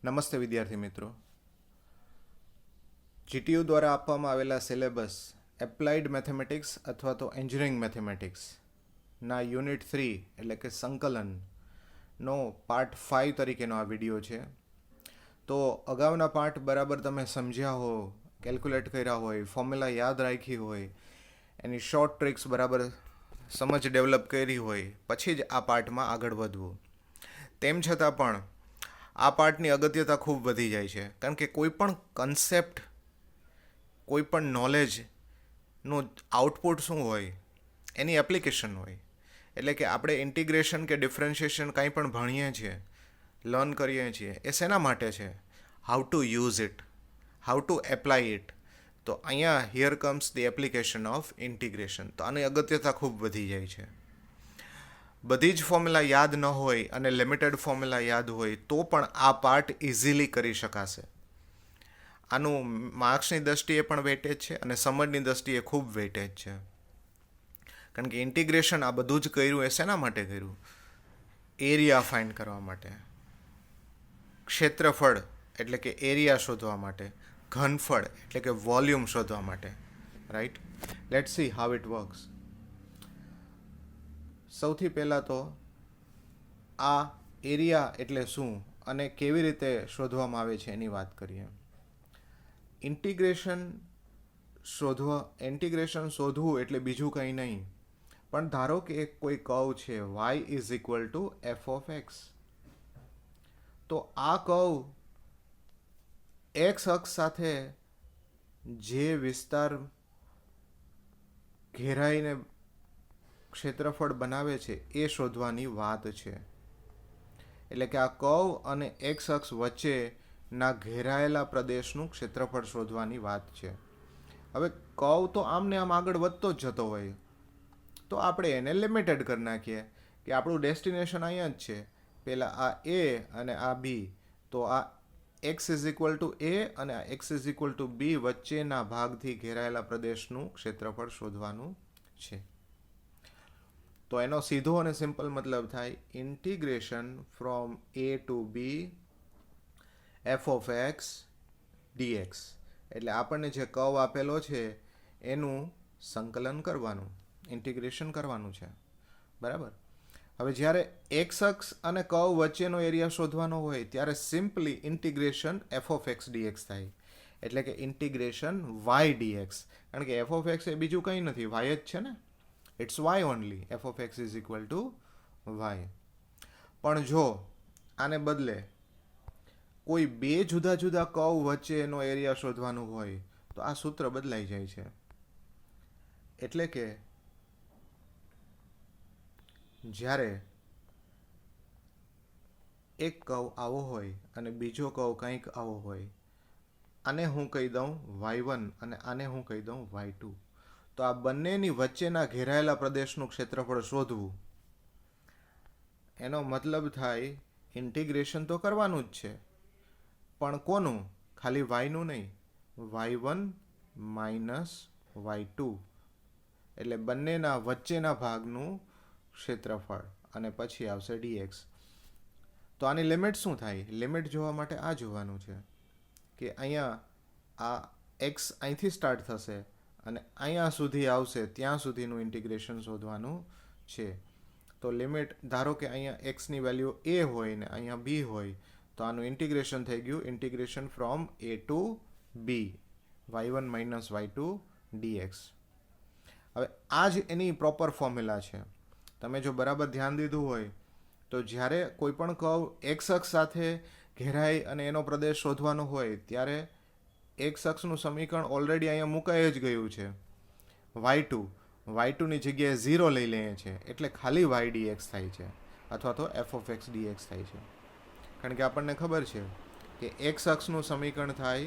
નમસ્તે વિદ્યાર્થી મિત્રો. જીટીયુ દ્વારા આપવામાં આવેલા સિલેબસ એપ્લાઇડ મેથેમેટિક્સ અથવા તો એન્જિનિયરિંગ મેથેમેટિક્સના યુનિટ 3 એટલે કે સંકલનનો પાર્ટ 5 તરીકેનો આ વિડીયો છે. તો અગાઉના પાર્ટ બરાબર તમે સમજ્યા હો, કેલ્ક્યુલેટ કર્યા હોય, ફોર્મ્યુલા યાદ રાખી હોય, એની શોર્ટ ટ્રિક્સ બરાબર સમજ ડેવલપ કરી હોય, પછી જ આ પાર્ટમાં આગળ વધવું. તેમ છતાં પણ આ પાર્ટની અગત્યતા ખૂબ વધી જાય છે, કારણ કે કોઈ પણ કન્સેપ્ટ, કોઈ પણ નોલેજનું આઉટપુટ શું હોય, એની એપ્લિકેશન હોય. એટલે કે આપણે ઇન્ટિગ્રેશન કે ડિફરન્શિએશન કંઈ પણ ભણીએ છીએ, લર્ન કરીએ છીએ, એ શેના માટે છે? How to use it, how to apply it. તો અહીંયા here comes the application of integration. તો આની અગત્યતા ખૂબ વધી જાય છે. બધી જ ફોર્મ્યુલા યાદ ન હોય અને લિમિટેડ ફોર્મ્યુલા યાદ હોય તો પણ આ પાર્ટ ઇઝીલી કરી શકાશે. આનું માર્ક્સની દૃષ્ટિએ પણ વેટેજ છે અને સમજની દૃષ્ટિએ ખૂબ વેટેજ છે. કારણ કે ઇન્ટિગ્રેશન આ બધું જ કર્યું એ શેના માટે કર્યું? એરિયા ફાઇન્ડ કરવા માટે, ક્ષેત્રફળ એટલે કે એરિયા શોધવા માટે, ઘનફળ એટલે કે વોલ્યુમ શોધવા માટે. Right? Let's C how it works. સૌથી પહેલાં તો આ એરિયા એટલે શું અને કેવી રીતે શોધવામાં આવે છે એની વાત કરીએ. ઇન્ટિગ્રેશન શોધવું એટલે બીજું કંઈ નહીં, પણ ધારો કે એક કોઈ કર્વ છે y is equal to f of x. તો આ કર્વ એક્સ અક્ષ સાથે જે વિસ્તાર ઘેરાઈને ક્ષેત્રફળ બનાવે છે એ શોધવાની વાત છે. એટલે કે આ કર્વ અને એક્સ અક્ષ વચ્ચેના ઘેરાયેલા પ્રદેશનું ક્ષેત્રફળ શોધવાની વાત છે. હવે કર્વ તો આમને આમ આગળ વધતો જ જતો હોય, તો આપણે એને લિમિટેડ કરી નાખીએ કે આપણું ડેસ્ટિનેશન અહીંયા જ છે. પહેલાં આ એ અને આ બી. તો આ એક્સ ઇઝ ઇક્વલ ટુ એ અને આ એક્સ ઇઝ ઇક્વલ ટુ બી વચ્ચેના ભાગથી ઘેરાયેલા પ્રદેશનું ક્ષેત્રફળ શોધવાનું છે. તો એનો સીધો અને સિમ્પલ મતલબ થાય integration from A to B F of X dx. એટલે આપણને જે કર્વ આપેલો છે એનું સંકલન કરવાનું, ઇન્ટિગ્રેશન કરવાનું છે. બરાબર? હવે જ્યારે એક્સ અક્ષ અને કર્વ વચ્ચેનો એરિયા શોધવાનો હોય ત્યારે simply integration F of X dx થાય. એટલે કે ઇન્ટિગ્રેશન વાય ડીએક્સ. કારણ કે એફ ઓફ એક્સ એ બીજું કંઈ નથી, વાય જ છે ને. It's Y only. F of X is equal to Y. પણ જો આને બદલે કોઈ બે જુદા જુદા કર્વ વચ્ચેનો એરિયા શોધવાનું હોય તો આ સૂત્ર બદલાઈ જાય છે. એટલે કે જ્યારે એક કર્વ આવો હોય અને બીજો કર્વ કંઈક આવો હોય, આને હું કહી દઉં y1 અને આને હું કહી દઉં y2. તો આ બંનેની વચ્ચેના ઘેરાયેલા પ્રદેશનું ક્ષેત્રફળ શોધવું, એનો મતલબ થાય ઇન્ટિગ્રેશન તો કરવાનું જ છે, પણ કોનું? ખાલી વાયનું નહીં, y1 માઇનસ y2. એટલે બંનેના વચ્ચેના ભાગનું ક્ષેત્રફળ અને પછી આવશે dx. તો આની લિમિટ શું થાય? લિમિટ જોવા માટે આ જોવાનું છે કે અહીંયા આ x અહીંથી સ્ટાર્ટ થશે અને અહીંયા સુધી આવશે, ત્યાં સુધીનું ઇન્ટિગ્રેશન શોધવાનું છે. તો લિમિટ ધારો કે અહીંયા એક્સની વેલ્યુ એ હોય ને અહીંયા બી હોય, તો આનું ઇન્ટિગ્રેશન થઈ ગયું integration from A to B, y1 minus y2 dx. હવે આ જ એની પ્રોપર ફોર્મ્યુલા છે. તમે જો બરાબર ધ્યાન દીધું હોય તો જ્યારે કોઈ પણ કર્વ એક્સ અક્ષ સાથે ઘેરાઈ અને એનો પ્રદેશ શોધવાનો હોય ત્યારે એક્સ અક્ષનું સમીકરણ ઓલરેડી અહીંયા મુકાઈ જ ગયું છે. y2ની જગ્યાએ 0 લઈ લઈએ છીએ એટલે ખાલી y dx થાય છે, અથવા તો એફ ઓફ એક્સ dx થાય છે. કારણ કે આપણને ખબર છે કે એક્સ અક્ષનું સમીકરણ થાય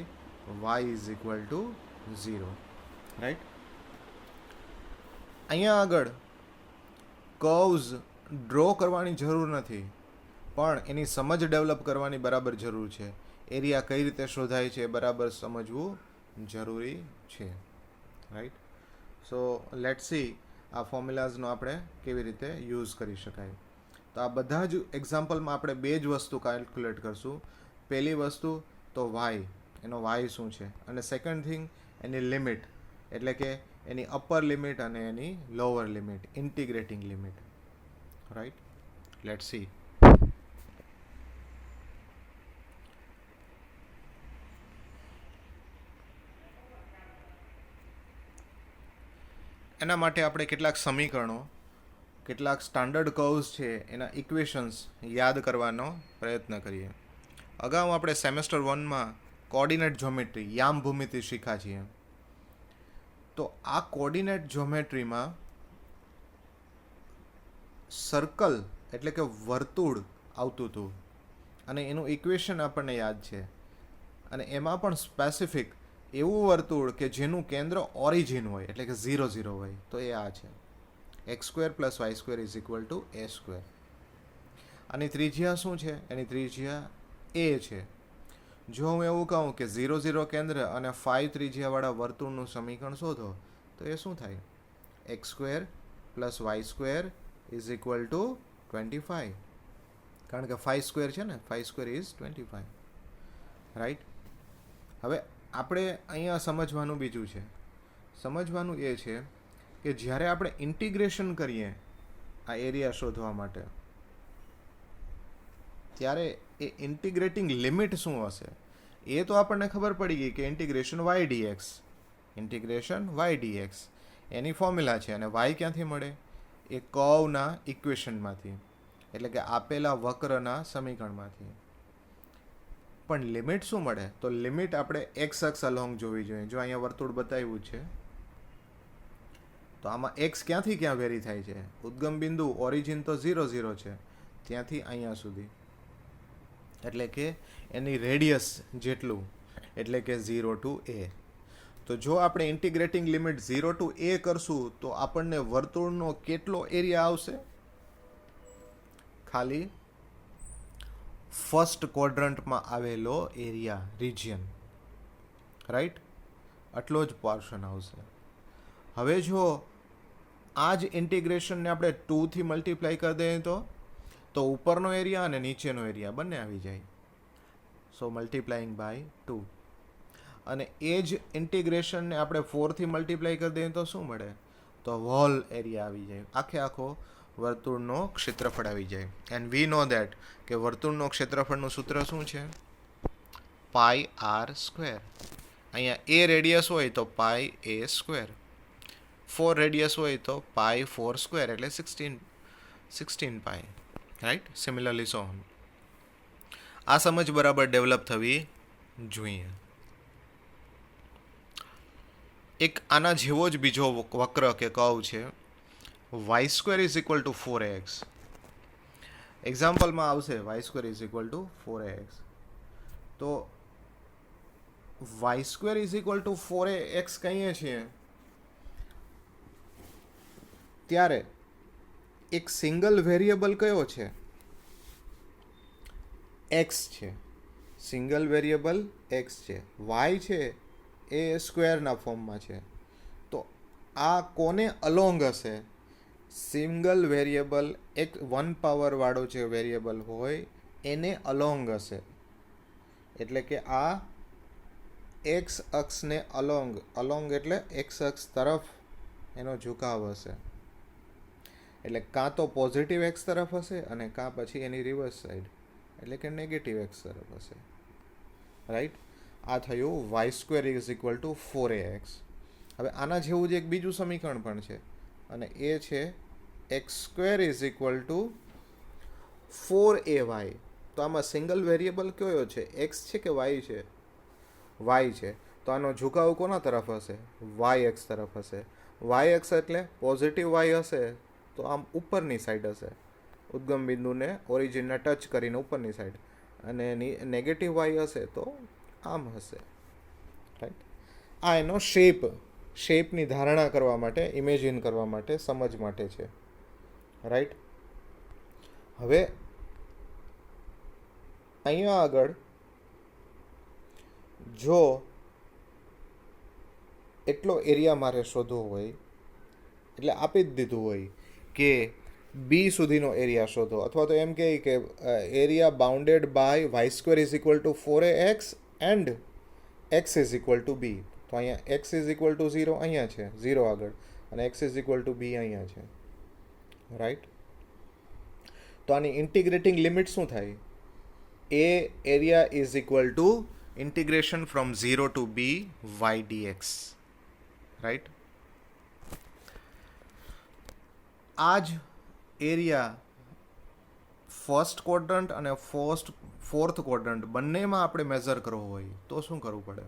y is equal to 0. Right? અહીંયા આગળ કર્વ્સ ડ્રો કરવાની જરૂર નથી, પણ એની સમજ ડેવલપ કરવાની બરાબર જરૂર છે. એરિયા કઈ રીતે શોધાય છે બરાબર સમજવું જરૂરી છે. રાઈટ? સો લેટ્સ સી આ ફોર્મ્યુલાઝનો આપણે કેવી રીતે યુઝ કરી શકાય. તો આ બધા જ એક્ઝામ્પલમાં આપણે બે જ વસ્તુ કેલ્ક્યુલેટ કરશું. પહેલી વસ્તુ તો વાય, એનો વાય શું છે, અને સેકન્ડ થિંગ એની લિમિટ, એટલે કે એની અપર લિમિટ અને એની lower limit, integrating limit. Right, let's see. એના માટે આપણે કેટલાક સમીકરણો, કેટલાક સ્ટાન્ડર્ડ કર્વ્સ છે એના ઇક્વેશન્સ યાદ કરવાનો પ્રયત્ન કરીએ. અગાઉ આપણે સેમેસ્ટર 1માં કોઓર્ડિનેટ જ્યોમેટ્રી, યામ ભૂમિતિ શીખ્યા છીએ. તો આ કોઓર્ડિનેટ જ્યોમેટ્રીમાં સર્કલ એટલે કે વર્તુળ આવતું હતું અને એનું ઇક્વેશન આપણને યાદ છે. અને એમાં પણ સ્પેસિફિક એવું વર્તુળ કે જેનું કેન્દ્ર ઓરિજિન હોય, એટલે કે 0 0 હોય, તો એ આ છે, x² + y² = a². આની ત્રિજ્યા શું છે? એની ત્રિજ્યા a છે. જો હું એવું કહું કે 0 0 કેન્દ્ર અને 5 ત્રિજ્યાવાળા વર્તુળનું સમીકરણ શોધો, તો એ શું થાય? x² + y² = 25. કારણ કે 5² છે ને, 5² = 25. રાઈટ. હવે આપણે અહીંયા સમજવાનું બીજું છે. સમજવાનું એ છે કે જ્યારે આપણે ઇન્ટિગ્રેશન કરીએ આ એરિયા શોધવા માટે, ત્યારે એ ઇન્ટિગ્રેટિંગ લિમિટ શું હશે? એ તો આપણને ખબર પડી ગઈ કે ઇન્ટિગ્રેશન y dx એની ફોર્મ્યુલા છે. અને y ક્યાંથી મળે? એ કર્વના ઇક્વેશનમાંથી, એટલે કે આપેલા વક્રના સમીકરણમાંથી. પણ લિમિટ શું મળે? તો લિમિટ આપણે એક્સ અક્ષ અલોંગ જોવી જોઈએ. જો અહીંયા વર્તુળ બતાવ્યું છે, તો આમાં એક્સ ક્યાંથી ક્યાં વેરી થાય છે? ઉદ્ગમ બિંદુ ઓરિજિન તો 0 0 છે, ત્યાંથી અહીંયા સુધી, એટલે કે એની રેડિયસ જેટલું, એટલે કે 0 to a. તો જો આપણે ઇન્ટિગ્રેટિંગ લિમિટ 0 to a કરશું તો આપણને વર્તુળનો કેટલો એરિયા આવશે? ખાલી ફર્સ્ટ ક્વોડ્રન્ટમાં આવેલો એરિયા, રિજિયન. રાઈટ, આટલો જ પોર્શન આવશે. હવે જો આ જ ઇન્ટિગ્રેશનને આપણે 2 થી મલ્ટીપ્લાય કરી દઈએ તો ઉપરનો એરિયા અને નીચેનો એરિયા બંને આવી જાય. સો મલ્ટીપ્લાઈંગ બાય 2. અને એ જ ઇન્ટિગ્રેશનને આપણે 4 થી મલ્ટીપ્લાય કરી દઈએ તો શું મળે? તો હોલ એરિયા આવી જાય, આખે આખો વર્તુળનો ક્ષેત્રફળ આવી જાય. એન્ડ વી નો દેટ કે વર્તુળનો ક્ષેત્રફળનું સૂત્ર શું છે? πr². અહીંયા a રેડિયસ હોય તો πa², 4 રેડિયસ હોય તો π4², એટલે 16 π. Right, similarly so on. આ સમજ બરાબર ડેવલપ થવી જોઈએ. એક આના જેવો જ બીજો વક્ર કે કર્વ છે, y² = 4ax. એક્ઝામ્પલમાં આવશે y² = 4ax. તો y² = 4ax કહીએ છીએ ત્યારે એક સિંગલ વેરિયેબલ કયો છે? x છે. સિંગલ વેરિયેબલ x છે. y છે એ સ્ક્વેરના ફોર્મમાં છે. તો આ કોને અલોંગ હશે? સિંગલ વેરિયેબલ, એક 1 પાવરવાળો જે વેરિયેબલ હોય એને અલોંગ હશે. એટલે કે આ એક્સ અક્ષને અલોંગ એટલે એક્સ અક્ષ તરફ એનો ઝુકાવ હશે. એટલે કાં તો પોઝિટિવ એક્સ તરફ હશે અને કાં પછી એની રિવર્સ સાઈડ, એટલે કે નેગેટિવ એક્સ તરફ હશે. રાઈટ, આ થયું y² = 4ax. હવે આના જેવું જ એક બીજું સમીકરણ પણ છે, અને એ છે x² = 4ay. તો આમાં સિંગલ વેરિયેબલ કયો છે? x છે કે y છે? y છે. તો આનો ઝુકાવ કોના તરફ હશે? y અક્ષ તરફ હશે. y અક્ષ એટલે પોઝિટિવ y હશે તો આમ ઉપરની સાઈડ હશે, ઉદ્ગમ બિંદુને ઓરિજિનને ટચ કરીને ઉપરની સાઈડ, અને એની નેગેટિવ y હશે તો આમ હશે. રાઈટ, આ એનો શેપની ધારણા કરવા માટે, ઇમેજિન કરવા માટે, સમજ માટે છે. રાઈટ. હવે અહીંયા આગળ જો એટલો એરિયા મારે શોધવો હોય, એટલે આપી જ દીધું હોય કે બી સુધીનો એરિયા શોધો, અથવા તો એમ કહે કે area bounded by y square is equal to 4ax and x is equal to b. તો અહીંયા એક્સ ઇઝ ઇક્વલ ટુ 0 અહીંયા છે, 0 આગળ, અને x is equal to b અહીંયા છે, રાઈટ. તો આની ઇન્ટિગ્રેટિંગ લિમિટ શું થાય? એ area is equal to integration from 0 to b y dx, right. આ જ એરિયા ફર્સ્ટ ક્વોડ્રન્ટ અને ફોર્થ ક્વોડ્રન્ટ બંનેમાં આપણે મેઝર કરવો હોય તો શું કરવું પડે?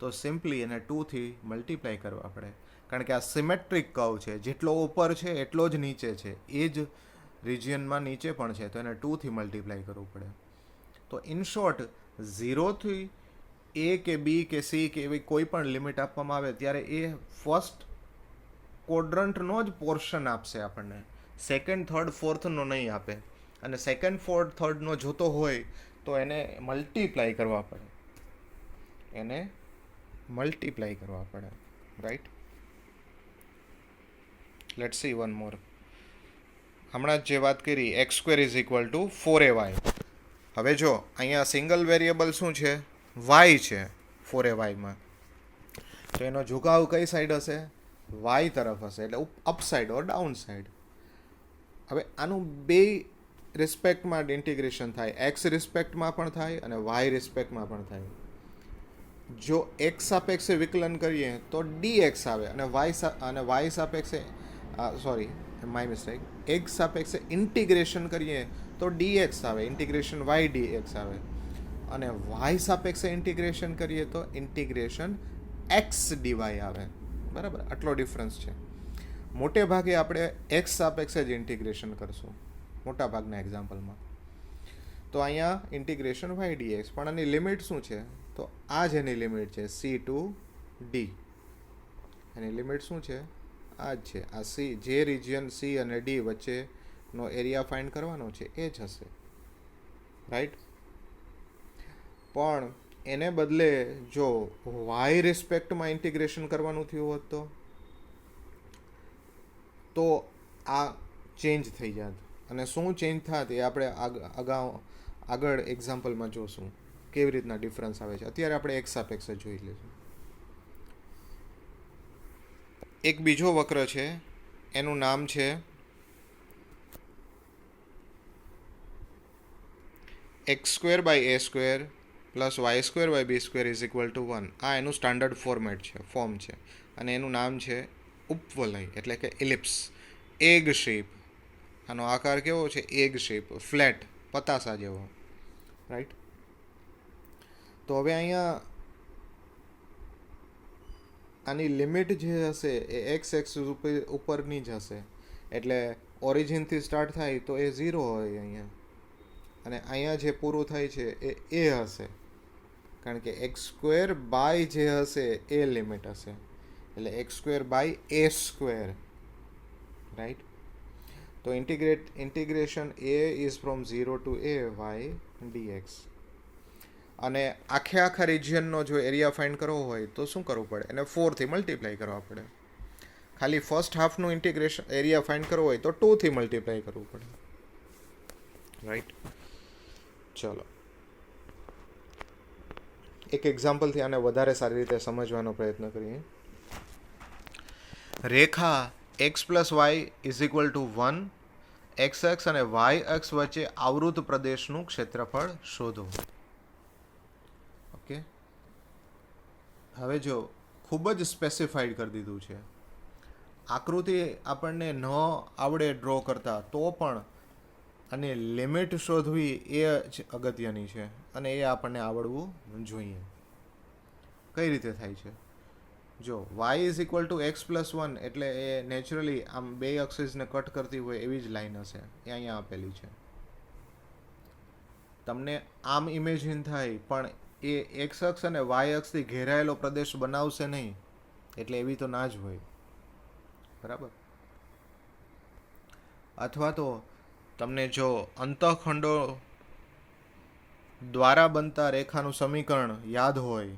તો સિમ્પલી એને 2થી મલ્ટીપ્લાય કરવા પડે, કારણ કે આ સિમેટ્રિક કર્વ છે, જેટલો ઉપર છે એટલો જ નીચે છે, એ જ રિજિયનમાં નીચે પણ છે, તો એને 2થી મલ્ટીપ્લાય કરવું પડે. તો ઇન શોર્ટ 0થી એ કે બી કે સી કે એવી કોઈ પણ લિમિટ આપવામાં આવે ત્યારે એ ફર્સ્ટ ક્વોડ્રન્ટનો જ પોર્શન આપશે આપણને, સેકન્ડ થર્ડ ફોર્થનો નહીં આપે. અને સેકન્ડ ફોર્થ થર્ડનો જોતો હોય તો એને મલ્ટીપ્લાય કરવા પડે, એને મલ્ટીપ્લાય કરવા પડે, right. Let's C one more. હમણાં જ જે વાત કરી x square is equal two 4ay. હવે જો અહીંયા સિંગલ વેરિયેબલ શું છે? વાય છે 4ayમાં. તો એનો ઝુકાવ કઈ સાઈડ હશે? વાય તરફ હશે, એટલે અપ સાઈડ ઓર ડાઉન સાઈડ. હવે આનું બે રિસ્પેક્ટમાં ઇન્ટિગ્રેશન થાય, એક્સ રિસ્પેક્ટમાં પણ થાય અને વાય રિસ્પેક્ટમાં પણ થાય. જો એક્સ સાપેક્ષે વિકલન કરીએ તો ડીએક્સ આવે, અને વાય સાપેક્ષે સોરી માય મિસ્ટેક, એક્સ સાપેક્ષે ઇન્ટિગ્રેશન કરીએ તો ડીએક્સ આવે, ઇન્ટિગ્રેશન વાય ડીએક્સ આવે. અને વાય સાપેક્ષે ઇન્ટિગ્રેશન કરીએ તો ઇન્ટિગ્રેશન એક્સ ડીવાય આવે. બરાબર, આટલો ડિફરન્સ છે. મોટે ભાગે આપણે એક્સ સાપેક્ષે જ ઇન્ટિગ્રેશન કરશું મોટા ભાગના એક્ઝામ્પલમાં. તો અહીંયા ઇન્ટિગ્રેશન વાય ડીએક્સ, પણ આની લિમિટ શું છે? તો આ જ એની લિમિટ છે, સી ટુ ડી. એની લિમિટ શું છે? આ જ છે. આ સી, જે રિજિયન સી અને ડી વચ્ચેનો એરિયા ફાઇન્ડ કરવાનો છે એ જ હશે, રાઈટ. પણ એને બદલે જો વાય રિસ્પેક્ટમાં ઇન્ટિગ્રેશન કરવાનું થયું હોત તો આ ચેન્જ થઈ જાત. અને શું ચેન્જ થાત એ આપણે આગળ એક્ઝામ્પલમાં જોશું કેવી રીતના ડિફરન્સ આવે છે. અત્યારે આપણે એક સાપેક્ષે જોઈ લઈશું. એક બીજો વક્ર છે, એનું નામ છે X square by A square plus Y square by B square is equal to 1. આ એનું સ્ટાન્ડર્ડ ફોર્મ છે, અને એનું નામ છે ઉપવલય, એટલે કે ઇલિપ્સ, એગ શેપ. આનો આકાર કેવો છે? એગ શેપ, ફ્લેટ, પતાસા જેવો, રાઈટ. તો હવે અહીંયા આની લિમિટ જે હશે એ એક્સ ઉપરની જ હશે, એટલે ઓરિજિનથી સ્ટાર્ટ થાય તો એ 0 હોય અહીંયા, અને અહીંયા જે પૂરું થાય છે એ હશે, કારણ કે એક્સ સ્ક્વેર બાય જે હશે એ લિમિટ હશે, એટલે x square by A square, right. તો ઇન્ટિગ્રેશન એ is from 0 to a y dx. અને આખા રિજિયનનો જો એરિયા ફાઇન્ડ કરવો હોય તો શું કરવું પડે? એને 4થી મલ્ટીપ્લાય કરવા પડે. ખાલી ફર્સ્ટ હાફનું ઇન્ટિગ્રેશન એરિયા ફાઇન્ડ કરવો હોય તો 2થી મલ્ટીપ્લાય કરવું પડે, રાઈટ. ચલો એક એક્ઝામ્પલથી આને વધારે સારી રીતે સમજવાનો પ્રયત્ન કરીએ. રેખા x plus y is equal to 1, x x અને વાય એક્સ વચ્ચે આવૃત પ્રદેશનું ક્ષેત્રફળ શોધો. ઓકે, હવે જો ખૂબ જ સ્પેસિફાઈડ કરી દીધું છે. આકૃતિ આપણને ન આવડે ડ્રો કરતા તો પણ અને લિમિટ શોધવી એ જ અગત્યની છે, અને એ આપણને આવડવું જોઈએ. કઈ રીતે થાય છે? જો Y is equal to X plus 1, એટલે એ નેચરલી આમ બે એક્સિસને કટ કરતી હોય એવી જ લાઈન હશે, એ અહીંયા આપેલી છે. તમને આમ ઇમેજિન થાય, પણ એ એક્સ અક્ષ અને વાય અક્ષથી ઘેરાયેલો પ્રદેશ બનાવશે નહીં, એટલે એવી તો ના જ હોય, બરાબર. અથવા તો તમને જો અંતઃખંડો દ્વારા બનતા રેખાનું સમીકરણ યાદ હોય,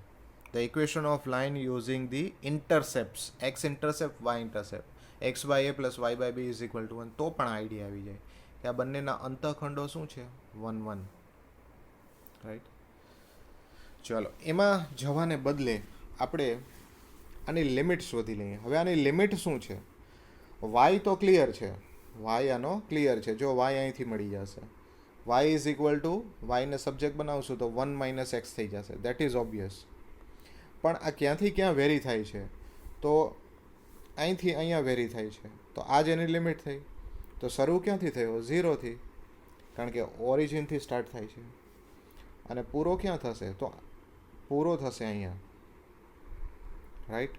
the equation of line using the intercepts, x intercept, y intercept, x by a plus y by b is equal to 1, તો પણ આઈડિયા આવી જાય કે આ બંનેના અંતઃખંડો શું છે? 1 1, રાઈટ. ચાલો, એમાં જવાને બદલે આપણે આની લિમિટ શોધી લઈએ. હવે આની લિમિટ શું છે? વાય તો ક્લિયર છે, વાય આનો ક્લિયર છે. જો વાય અહીંથી મળી જશે, વાય ઇઝ ઇક્વલ ટુ, વાયને સબ્જેક્ટ બનાવશું તો 1 માઇનસ એક્સ થઈ જશે, દેટ ઇઝ ઓબ્વિયસ. પણ આ ક્યાંથી ક્યાં વેરી થાય છે? તો અહીંથી અહીંયા વેરી થાય છે. તો આ જ એની લિમિટ થઈ. તો શરૂ ક્યાંથી થયો? 0થી, કારણ કે ઓરિજિનથી સ્ટાર્ટ થાય છે. અને પૂરો ક્યાં થશે? તો પૂરો થશે અહીંયા, રાઈટ.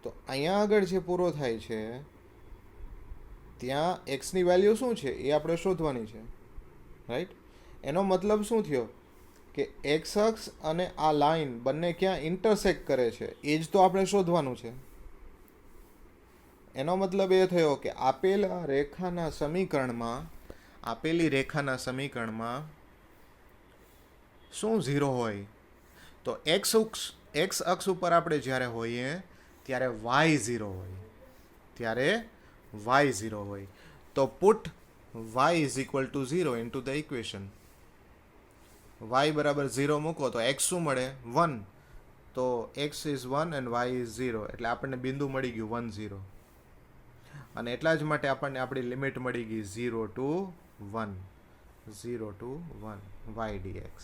તો અહીંયા આગળ જે પૂરો થાય છે ત્યાં એક્સની વેલ્યુ શું છે એ આપણે શોધવાની છે, રાઈટ. એનો મતલબ શું થયો કે એક્સ અક્ષ અને આ લાઈન બંને ક્યાં ઇન્ટરસેક્ટ કરે છે એ જ તો આપણે શોધવાનું છે. એનો મતલબ એ થયો કે આપેલી રેખાના સમીકરણમાં શું 0 હોય? તો એક્સ અક્ષ ઉપર આપણે જ્યારે હોઈએ ત્યારે વાય 0 હોય. તો put y is equal to 0 into the equation. y બરાબર 0 મૂકો તો x શું મળે? 1. તો x is 1 and y is 0, એટલે આપણને બિંદુ મળી ગયું 1 0. અને એટલા જ માટે આપણને આપણી લિમિટ મળી ગઈ 0 to 1 y dx,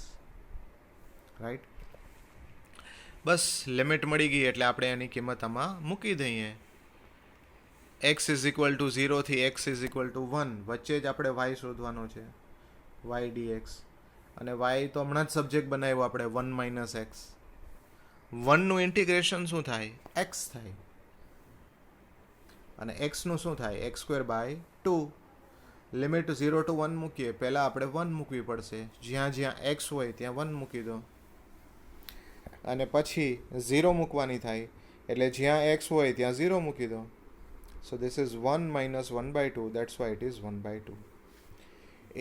right. Bus limit મળી ગઈ એટલે આપણે એની કિંમત આમાં મૂકી દઈએ. x ઇઝ ઇક્વલ ટુ 0 થી x ઇઝ ઇક્વલ ટુ 1, વચ્ચે જ આપણે y શોધવાનો છે, y dx. અને y તો હમણાં જ સબ્જેક્ટ બનાવ્યો આપણે 1 માઇનસ એક્સ. 1નું ઇન્ટિગ્રેશન શું થાય? x થાય. અને x નું શું થાય? x square by 2. Limit 0 to 1 મૂકીએ, પહેલાં આપણે 1 મૂકવી પડશે. જ્યાં x હોય ત્યાં 1 મૂકી દો, અને પછી 0 મૂકવાની થાય, એટલે જ્યાં x હોય ત્યાં 0 મૂકી દો. So this is 1 minus 1 by 2, that's why it is 1 by 2.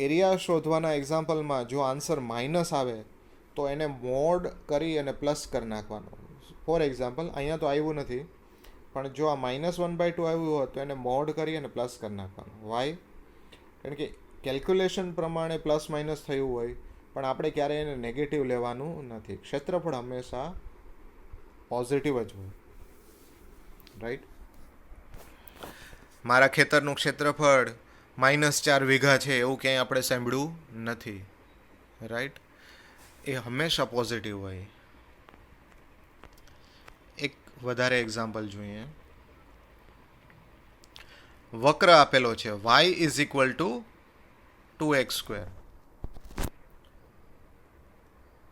Area શોધવાના એક્ઝામ્પલમાં જો આન્સર માઇનસ આવે તો એને મોડ કરી અને પ્લસ કરી નાખવાનો. ફોર એક્ઝામ્પલ અહીંયા તો આવ્યું નથી, પણ જો આ -1/2 આવ્યું હોત તો એને મોડ કરી અને પ્લસ કરી નાખવાનું. વાય? કારણ કે કેલ્ક્યુલેશન પ્રમાણે પ્લસ માઇનસ થયું હોય, પણ આપણે ક્યારેય એને નેગેટિવ લેવાનું નથી. ક્ષેત્રફળ હંમેશા પોઝિટિવ જ હોય, રાઈટ. મારા ખેતરનું ક્ષેત્રફળ -4 વીઘા છે એવું ક્યાંય આપણે સાંભળ્યું નથી, રાઈટ. એ હંમેશા પોઝિટિવ હોય. એક વધારે એક્ઝામ્પલ જોઈએ. વક્ર આપેલો છે y is equal two 2x².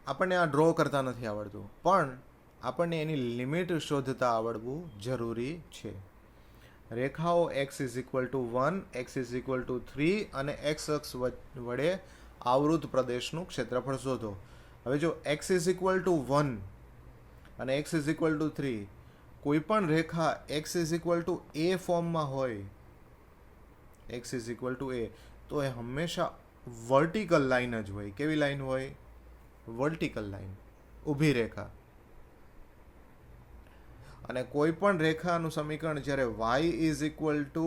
આપણને આ ડ્રો કરતા નથી આવડતું, પણ આપણને એની લિમિટ શોધતા આવડવું જરૂરી છે. રેખાઓ x is equal to 1, x is equal to 3 અને x અક્ષ વડે આવૃત પ્રદેશનું ક્ષેત્રફળ શોધો. હવે જો x ઇઝ ઇક્વલ ટુ 1 અને x ઇઝ ઇક્વલ ટુ 3, કોઈ પણ રેખા x is equal two a ફોર્મમાં હોય, x is equal two a, તો એ હંમેશા વર્ટિકલ લાઈન જ હોય. કેવી લાઈન હોય? વર્ટિકલ લાઈન, ઊભી રેખા. અને કોઈ પણ રેખાનું સમીકરણ જ્યારે y is equal to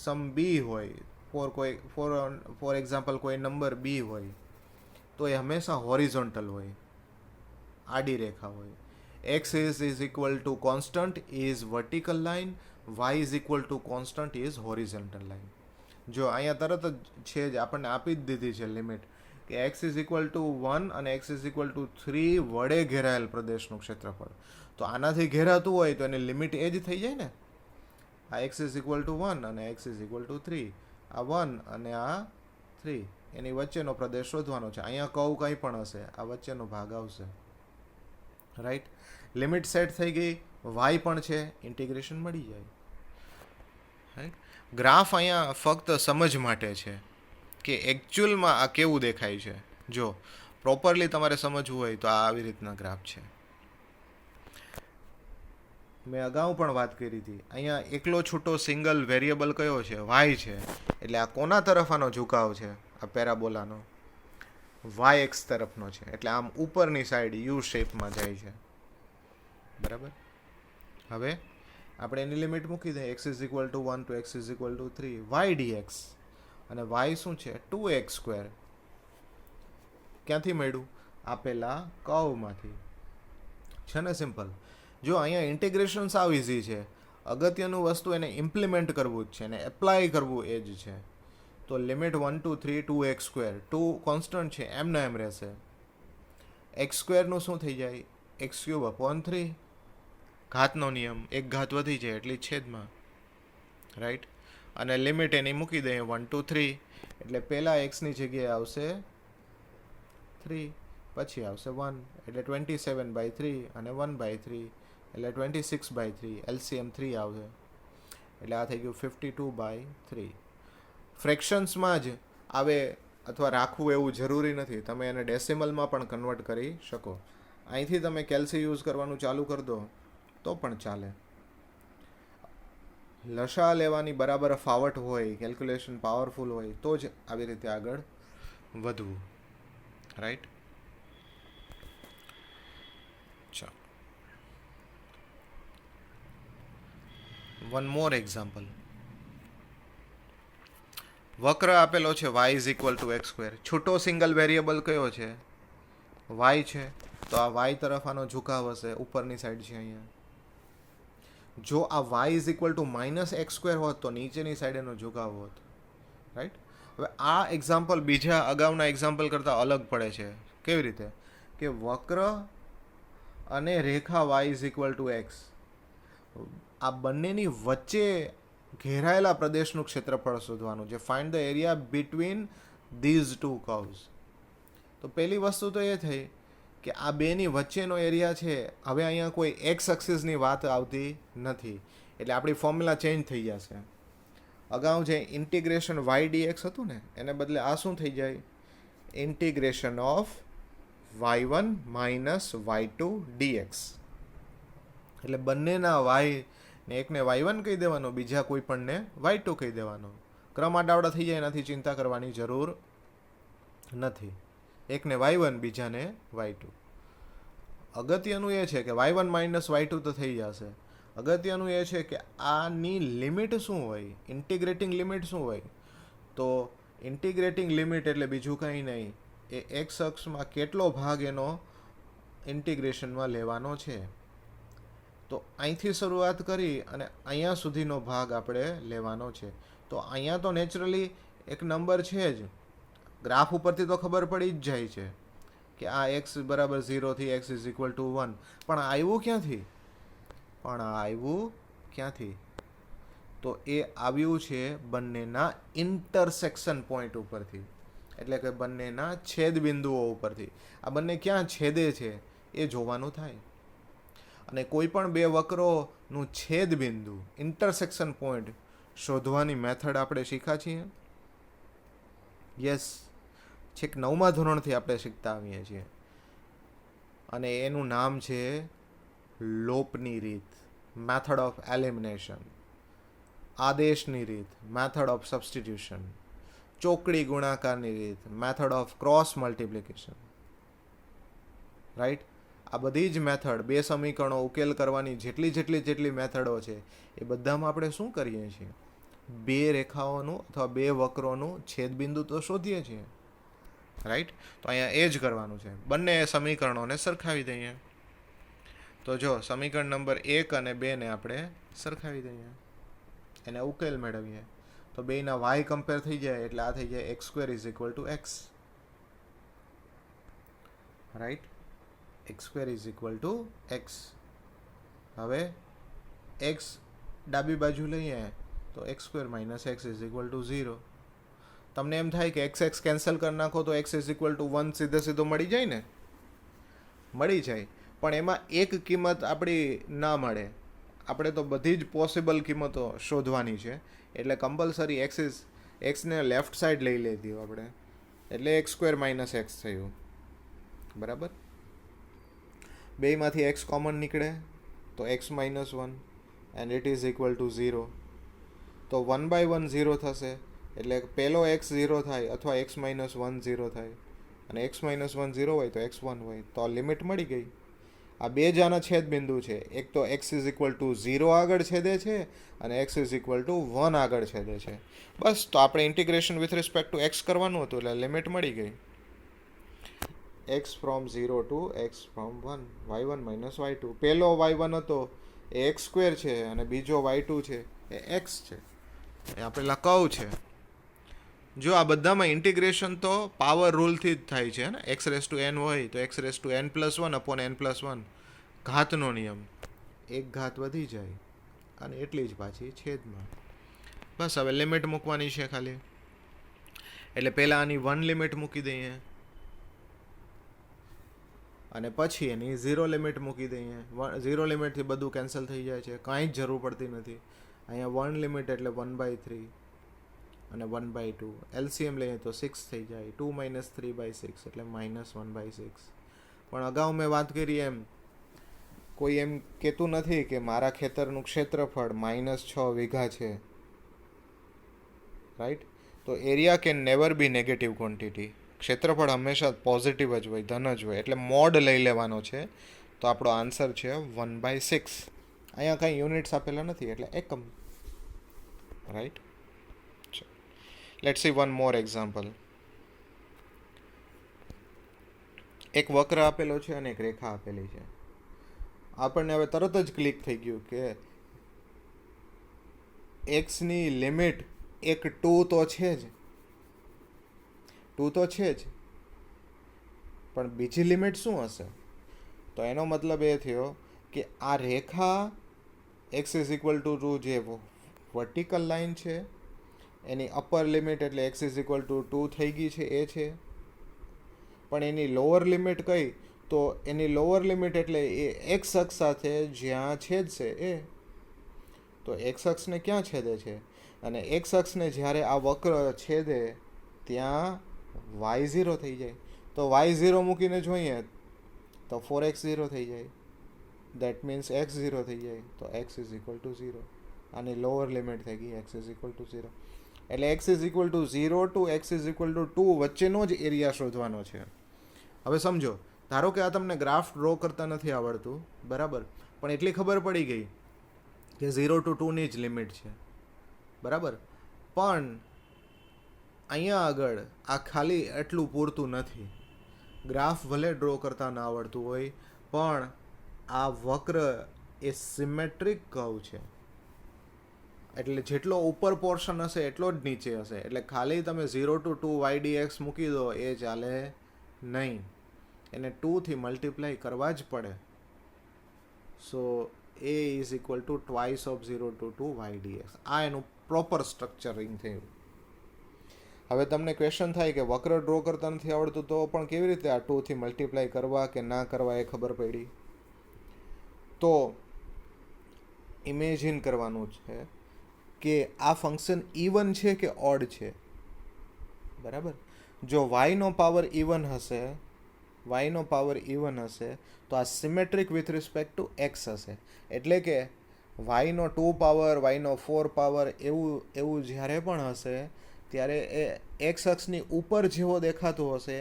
some b હોય, ફોર એક્ઝામ્પલ કોઈ નંબર b હોય, તો એ હંમેશા હોરિઝોન્ટલ હોય, આડી રેખા હોય. x is equal two constant is vertical line, y is equal two constant is horizontal line. જો અહીંયા તરત જ છે જ આપણને આપી જ દીધી છે લિમિટ કે x ઇઝ ઇક્વલ ટુ 1 અને x ઇઝ ઇક્વલ ટુ 3 વડે ઘેરાયેલ પ્રદેશનું ક્ષેત્રફળ. તો આનાથી ઘેરાતું હોય તો એની લિમિટ એ જ થઈ જાય ને. આ x ઇઝ ઇક્વલ ટુ 1 અને x ઇઝ ઇક્વલ ટુ 3, આ 1 અને આ 3, એની વચ્ચેનો પ્રદેશ શોધવાનો છે. અહીંયા કર્વ કંઈ પણ હશે, આ વચ્ચેનો ભાગ આવશે, રાઈટ. લિમિટ સેટ થઈ ગઈ, y પણ છે, ઇન્ટિગ્રેશન મળી જાય, રાઈટ. ગ્રાફ અહીંયા ફક્ત સમજ માટે છે કે એકચ્યુઅલમાં આ કેવું દેખાય છે. જો પ્રોપરલી તમારે સમજવું હોય તો આ આવી રીતના ગ્રાફ છે. મેં અગાઉ પણ વાત કરી હતી, અહીંયા એકલો છૂટો સિંગલ વેરિયેબલ કયો છે? y છે. એટલે આ કોના તરફ આનો ઝુકાવ છે? આ પેરાબોલાનો y x તરફનો છે. એટલે આમ ઉપરની સાઈડ યુ શેપમાં જાય છે, બરાબર. હવે આપણે એની લિમિટ મૂકી દઈએ x is equal to 1 to x is equal to 3 y dx અને y શું છે 2x સ્ક્વેર. ક્યાંથી મળ્યું? આપેલા કર્વમાંથી. છે ને સિમ્પલ. જો અહીંયા ઇન્ટિગ્રેશન સાવ ઇઝી છે, અગત્યનું વસ્તુ એને ઇમ્પ્લિમેન્ટ કરવું જ છે, એને એપ્લાય કરવું એ જ છે. તો limit 1 two 3 2x square, 2 constant છે એમને એમ રહેશે. એક્સ સ્ક્વેરનું શું થઈ જાય? એક્સ ક્યુબ અપોન 3, ઘાતનો નિયમ, એક ઘાત વધી જાય એટલે છેદમાં, રાઈટ. અને લિમિટ એની મૂકી દઈએ 1 ટુ 3, એટલે પહેલાં એક્સની જગ્યાએ આવશે 3, પછી આવશે 1, એટલે 27/3 અને 1/3 એટલે 26/3, LCM 3 આવશે, એટલે આ થઈ ગયું 52/3. ફ્રેક્શન્સમાં જ આવે અથવા રાખવું એવું જરૂરી નથી, તમે એને ડેસિમલમાં પણ કન્વર્ટ કરી શકો. અહીંથી તમે કેલ્સી યુઝ કરવાનું ચાલુ કરી દો તો પણ ચાલે. લસા લેવાની બરાબર ફાવટ હોય, કેલ્ક્યુલેશન પાવરફુલ હોય તો જ આવી રીતે આગળ વધવું, રાઈટ. ચાલો, વન મોર એક્ઝામ્પલ. વક્ર આપેલો છે y is equal to x square. છૂટો સિંગલ વેરિયેબલ કયો છે? y છે. તો આ y તરફ આનો ઝુકાવ હશે, ઉપરની સાઈડ છે અહીંયા. જો આ y is equal two minus x square હોત તો નીચેની સાઈડ એનો ઝુકાવ હોત, રાઈટ. હવે આ એક્ઝામ્પલ બીજા અગાઉના એક્ઝામ્પલ કરતાં અલગ પડે છે. કેવી રીતે? કે વક્ર અને રેખા y is equal to X, આ બંનેની વચ્ચે ઘેરાયેલા પ્રદેશનું ક્ષેત્રફળ શોધવાનું છે. Find the area between these two curves. તો પહેલી વસ્તુ તો એ થઈ કે આ બેની વચ્ચેનો એરિયા છે. હવે અહીંયા કોઈ એક્સ એક્સિસની વાત આવતી નથી, એટલે આપણી ફોર્મ્યુલા ચેન્જ થઈ જશે. અગાઉ જે ઇન્ટિગ્રેશન વાય ડીએક્સ હતું ને, એને બદલે આ શું થઈ જાય? Integration of y1 minus y2 dx. એટલે બંનેના વાય ને એકને y1 કહી દેવાનો, બીજા કોઈ પણને y2 કહી દેવાનો. ક્રમ આડાવડા થઈ જાય, એનાથી ચિંતા કરવાની જરૂર નથી. એકને y1, બીજાને y2. અગત્યનું એ છે કે y1 માઇનસ y2 તો થઈ જશે. અગત્યનું એ છે કે આની લિમિટ શું હોય, ઇન્ટિગ્રેટિંગ લિમિટ શું હોય? તો ઇન્ટિગ્રેટિંગ લિમિટ એટલે બીજું કંઈ નહીં, એ એક્સ અક્ષમાં કેટલો ભાગ એનો ઇન્ટિગ્રેશનમાં લેવાનો છે. તો અહીંથી શરૂઆત કરી અને અહીંયા સુધીનો ભાગ આપણે લેવાનો છે. તો અહીંયા તો નેચરલી એક નંબર છે જ, ગ્રાફ ઉપરથી તો ખબર પડી જ જાય છે કે આ એક્સ બરાબર 0 એક્સ ઇઝ ઇક્વલ ટુ 1. પણ આવ્યું ક્યાંથી? તો એ આવ્યું છે બંનેના ઇન્ટરસેક્શન પોઈન્ટ ઉપરથી, એટલે કે બંનેના છેદ બિંદુઓ ઉપરથી. આ બંને ક્યાં છેદે છે એ જોવાનું થાય. અને કોઈ પણ બે વક્રોનું છેદ બિંદુ, ઇન્ટરસેક્શન પોઈન્ટ શોધવાની મેથડ આપણે શીખ્યા છીએ. યસ, છેક 9મા ધોરણથી આપણે શીખતા આવીએ છીએ, અને એનું નામ છે લોપની રીત, મેથડ ઓફ એલિમિનેશન. આદેશની રીત, મેથડ ઓફ સબસ્ટિટ્યુશન. ચોકડી ગુણાકારની રીત, method of cross multiplication, right. આ બધી જ મેથડ, બે સમીકરણો ઉકેલ કરવાની જેટલી મેથડો છે એ બધામાં આપણે શું કરીએ છીએ? બે રેખાઓનું અથવા બે વક્રોનું છેદબિંદુ તો શોધીએ છીએ, રાઈટ. તો અહીંયા એ જ કરવાનું છે. બંને સમીકરણોને સરખાવી દઈએ. તો જો સમીકરણ નંબર 1 અને 2 ને આપણે સરખાવી દઈએ, એને ઉકેલ મેળવીએ. તો બેના વાય કમ્પેર થઈ જાય એટલે આ થઈ જાય x square is equal to x, right. X square is equal to x. હવે એક્સ ડાબી બાજુ લઈએ તો x square minus x is equal to 0. તમને એમ થાય કે એક્સ કેન્સલ કરી નાખો તો એક્સ ઇઝ ઇક્વલ ટુ 1 સીધો મળી જાય ને? મળી જાય, પણ એમાં એક કિંમત આપણી ના મળે. આપણે તો બધી જ પોસિબલ કિંમતો શોધવાની છે, એટલે કમ્પલસરી એક્સને લેફ્ટ સાઈડ લઈ લીધી આપણે, એટલે એક્સ સ્ક્વેર માઇનસ એક્સ થયું, બરાબર. બેમાંથી એક્સ કોમન નીકળે તો x minus 1 and it is equal to 0. તો 1/1 0 થશે, એટલે પહેલો એક્સ 0 થાય અથવા એક્સ માઇનસ 1 0 થાય, અને એક્સ માઇનસ 1 0 હોય તો એક્સ 1 હોય. તો આ લિમિટ મળી ગઈ. આ બે જ આના છેદ બિંદુ છે. એક તો x ઇઝ ઇક્વલ ટુ 0 આગળ છેદે છે અને x ઇઝ ઇક્વલ ટુ 1 આગળ છેદે છે. બસ, તો આપણે integration with respect to x કરવાનું હતું, એટલે લિમિટ મળી ગઈ. x from 0 to x from 1, y1 minus y2. પહેલો y1 હતો એ x સ્ક્વેર છે અને બીજો y2 છે એ x છે. એ આપેલા કર્વ છે. જો આ બધામાં ઇન્ટિગ્રેશન તો પાવર રૂલથી જ થાય છે ને. એક્સ રેસ ટુ એન હોય તો x raise to n plus 1 upon n plus 1, ઘાતનો નિયમ. એક ઘાત વધી જાય અને એટલી જ પાછી છેદમાં. બસ, હવે લિમિટ મૂકવાની છે ખાલી. એટલે પહેલાં આની 1 લિમિટ મૂકી દઈએ અને પછી એની 0 લિમિટ મૂકી દઈએ. 0 લિમિટથી બધું કેન્સલ થઈ જાય છે, કાંઈ જ જરૂર પડતી નથી. અહીંયા 1 લિમિટ એટલે 1/3 અને 1/2. એલસીએમ લઈએ તો 6 થઈ જાય. 2 માઇનસ 3/6 એટલે -1/6. પણ અગાઉ મેં વાત કરી એમ, કોઈ એમ કહેતું નથી કે મારા ખેતરનું ક્ષેત્રફળ -6 વીઘા છે, રાઈટ? તો area can never be negative quantity. ક્ષેત્રફળ હંમેશા પોઝિટિવ જ હોય, ધન જ હોય. એટલે મોડ લઈ લેવાનો છે. તો આપણો આન્સર છે 1/6. અહીંયા કાંઈ યુનિટ્સ આપેલા નથી એટલે એકમ, right? Let's C one more example. એક વક્ર આપેલો છે અને એક રેખા આપેલી છે. આપણને હવે તરત જ ક્લિક થઈ ગયું કે એક્સની લિમિટ એક 2 તો છે જ, 2 તો છે જ, પણ બીજી લિમિટ શું હશે? તો એનો મતલબ એ થયો કે આ રેખા x ઇઝ ઇક્વલ ટુ 2 જે વર્ટિકલ લાઈન છે એની અપર લિમિટ એટલે x ઇઝ ઇક્વલ ટુ 2 થઈ ગઈ છે એ છે. પણ એની લોઅર લિમિટ કઈ? તો એની લોઅર લિમિટ એટલે એ x અક્ષ સાથે જ્યાં છેદશે એ. તો x અક્ષને ક્યાં છેદે છે? અને x અક્ષને જ્યારે આ વક્ર છેદે ત્યાં y0 થઈ જાય. તો y0 મૂકીને જોઈએ તો 4x0 થઈ જાય. દેટ મીન્સ x0 થઈ જાય. તો x ઇઝ ઇક્વલ ટુ 0. આની લોઅર લિમિટ થઈ ગઈ x ઇઝ ઇક્વલ ટુ 0. એટલે x is equal to 0 to x is equal to 2 વચ્ચેનો જ એરિયા શોધવાનો છે. હવે સમજો, ધારો કે આ તમને ગ્રાફ ડ્રો કરતા નથી આવડતું, બરાબર, પણ એટલી ખબર પડી ગઈ કે 0 ટુ 2ની જ લિમિટ છે, બરાબર. પણ અહીંયા આગળ આ ખાલી એટલું પૂરતું નથી. ગ્રાફ ભલે ડ્રો કરતા ના આવડતું હોય, પણ આ વક્ર એ સિમેટ્રિક કર્વ છે. એટલે જેટલો ઉપર પોર્શન હશે એટલો જ નીચે હશે. એટલે ખાલી તમે 0 ટુ 2 ydx મૂકી દો એ ચાલે નહીં. એને 2થી મલ્ટીપ્લાય કરવા જ પડે. So a is equal to twice of 0 to 2 ydx. આ એનું પ્રોપર સ્ટ્રક્ચરિંગ થયું. હવે તમને ક્વેશ્ચન થાય કે વક્ર ડ્રો કરતા નથી આવડતું તો પણ કેવી રીતે આ 2થી મલ્ટીપ્લાય કરવા કે ના કરવા એ ખબર પડી? તો ઇમેજિન કરવાનું છે કે આ ફંક્શન ઇવન છે કે ઓડ છે, બરાબર. જો yનો પાવર ઇવન હશે, yનો પાવર ઇવન હશે તો આ symmetric with respect to x હશે. એટલે કે yનો 2 પાવર, yનો 4 પાવર એવું જ્યારે પણ હશે ત્યારે એ x અક્ષની ઉપર જેવો દેખાતો હશે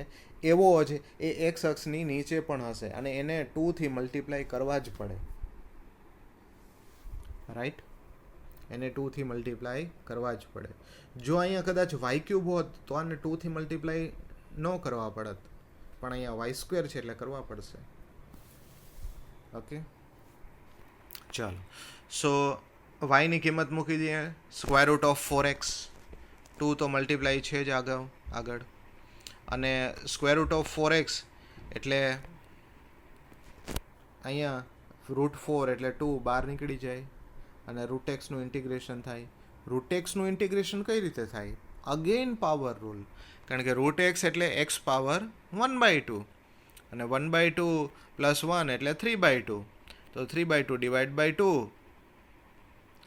એવો જ એ x અક્ષની નીચે પણ હશે અને એને 2થી મલ્ટીપ્લાય કરવા જ પડે, રાઈટ? એને 2થી મલ્ટીપ્લાય કરવા જ પડે. જો અહીંયા કદાચ y³ હોત તો આને 2થી મલ્ટીપ્લાય ન કરવા પડત, પણ અહીંયા y² છે એટલે કરવા પડશે. ઓકે, ચાલો. સો yની કિંમત મૂકી દઈએ સ્ક્વેર રૂટ ઓફ 4x. 2 તો મલ્ટીપ્લાય છે જ આગળ, અને સ્ક્વેર રૂટ ઓફ 4x એટલે અહીંયા √4 એટલે 2 બહાર નીકળી જાય અને √x નું ઇન્ટિગ્રેશન થાય. √x નું ઇન્ટિગ્રેશન કઈ રીતે થાય? Again power rule. કારણ કે √x એટલે x પાવર 1/2 અને 1/2 પ્લસ 1 એટલે 3/2. તો 3/2 ડિવાઈડ બાય 2,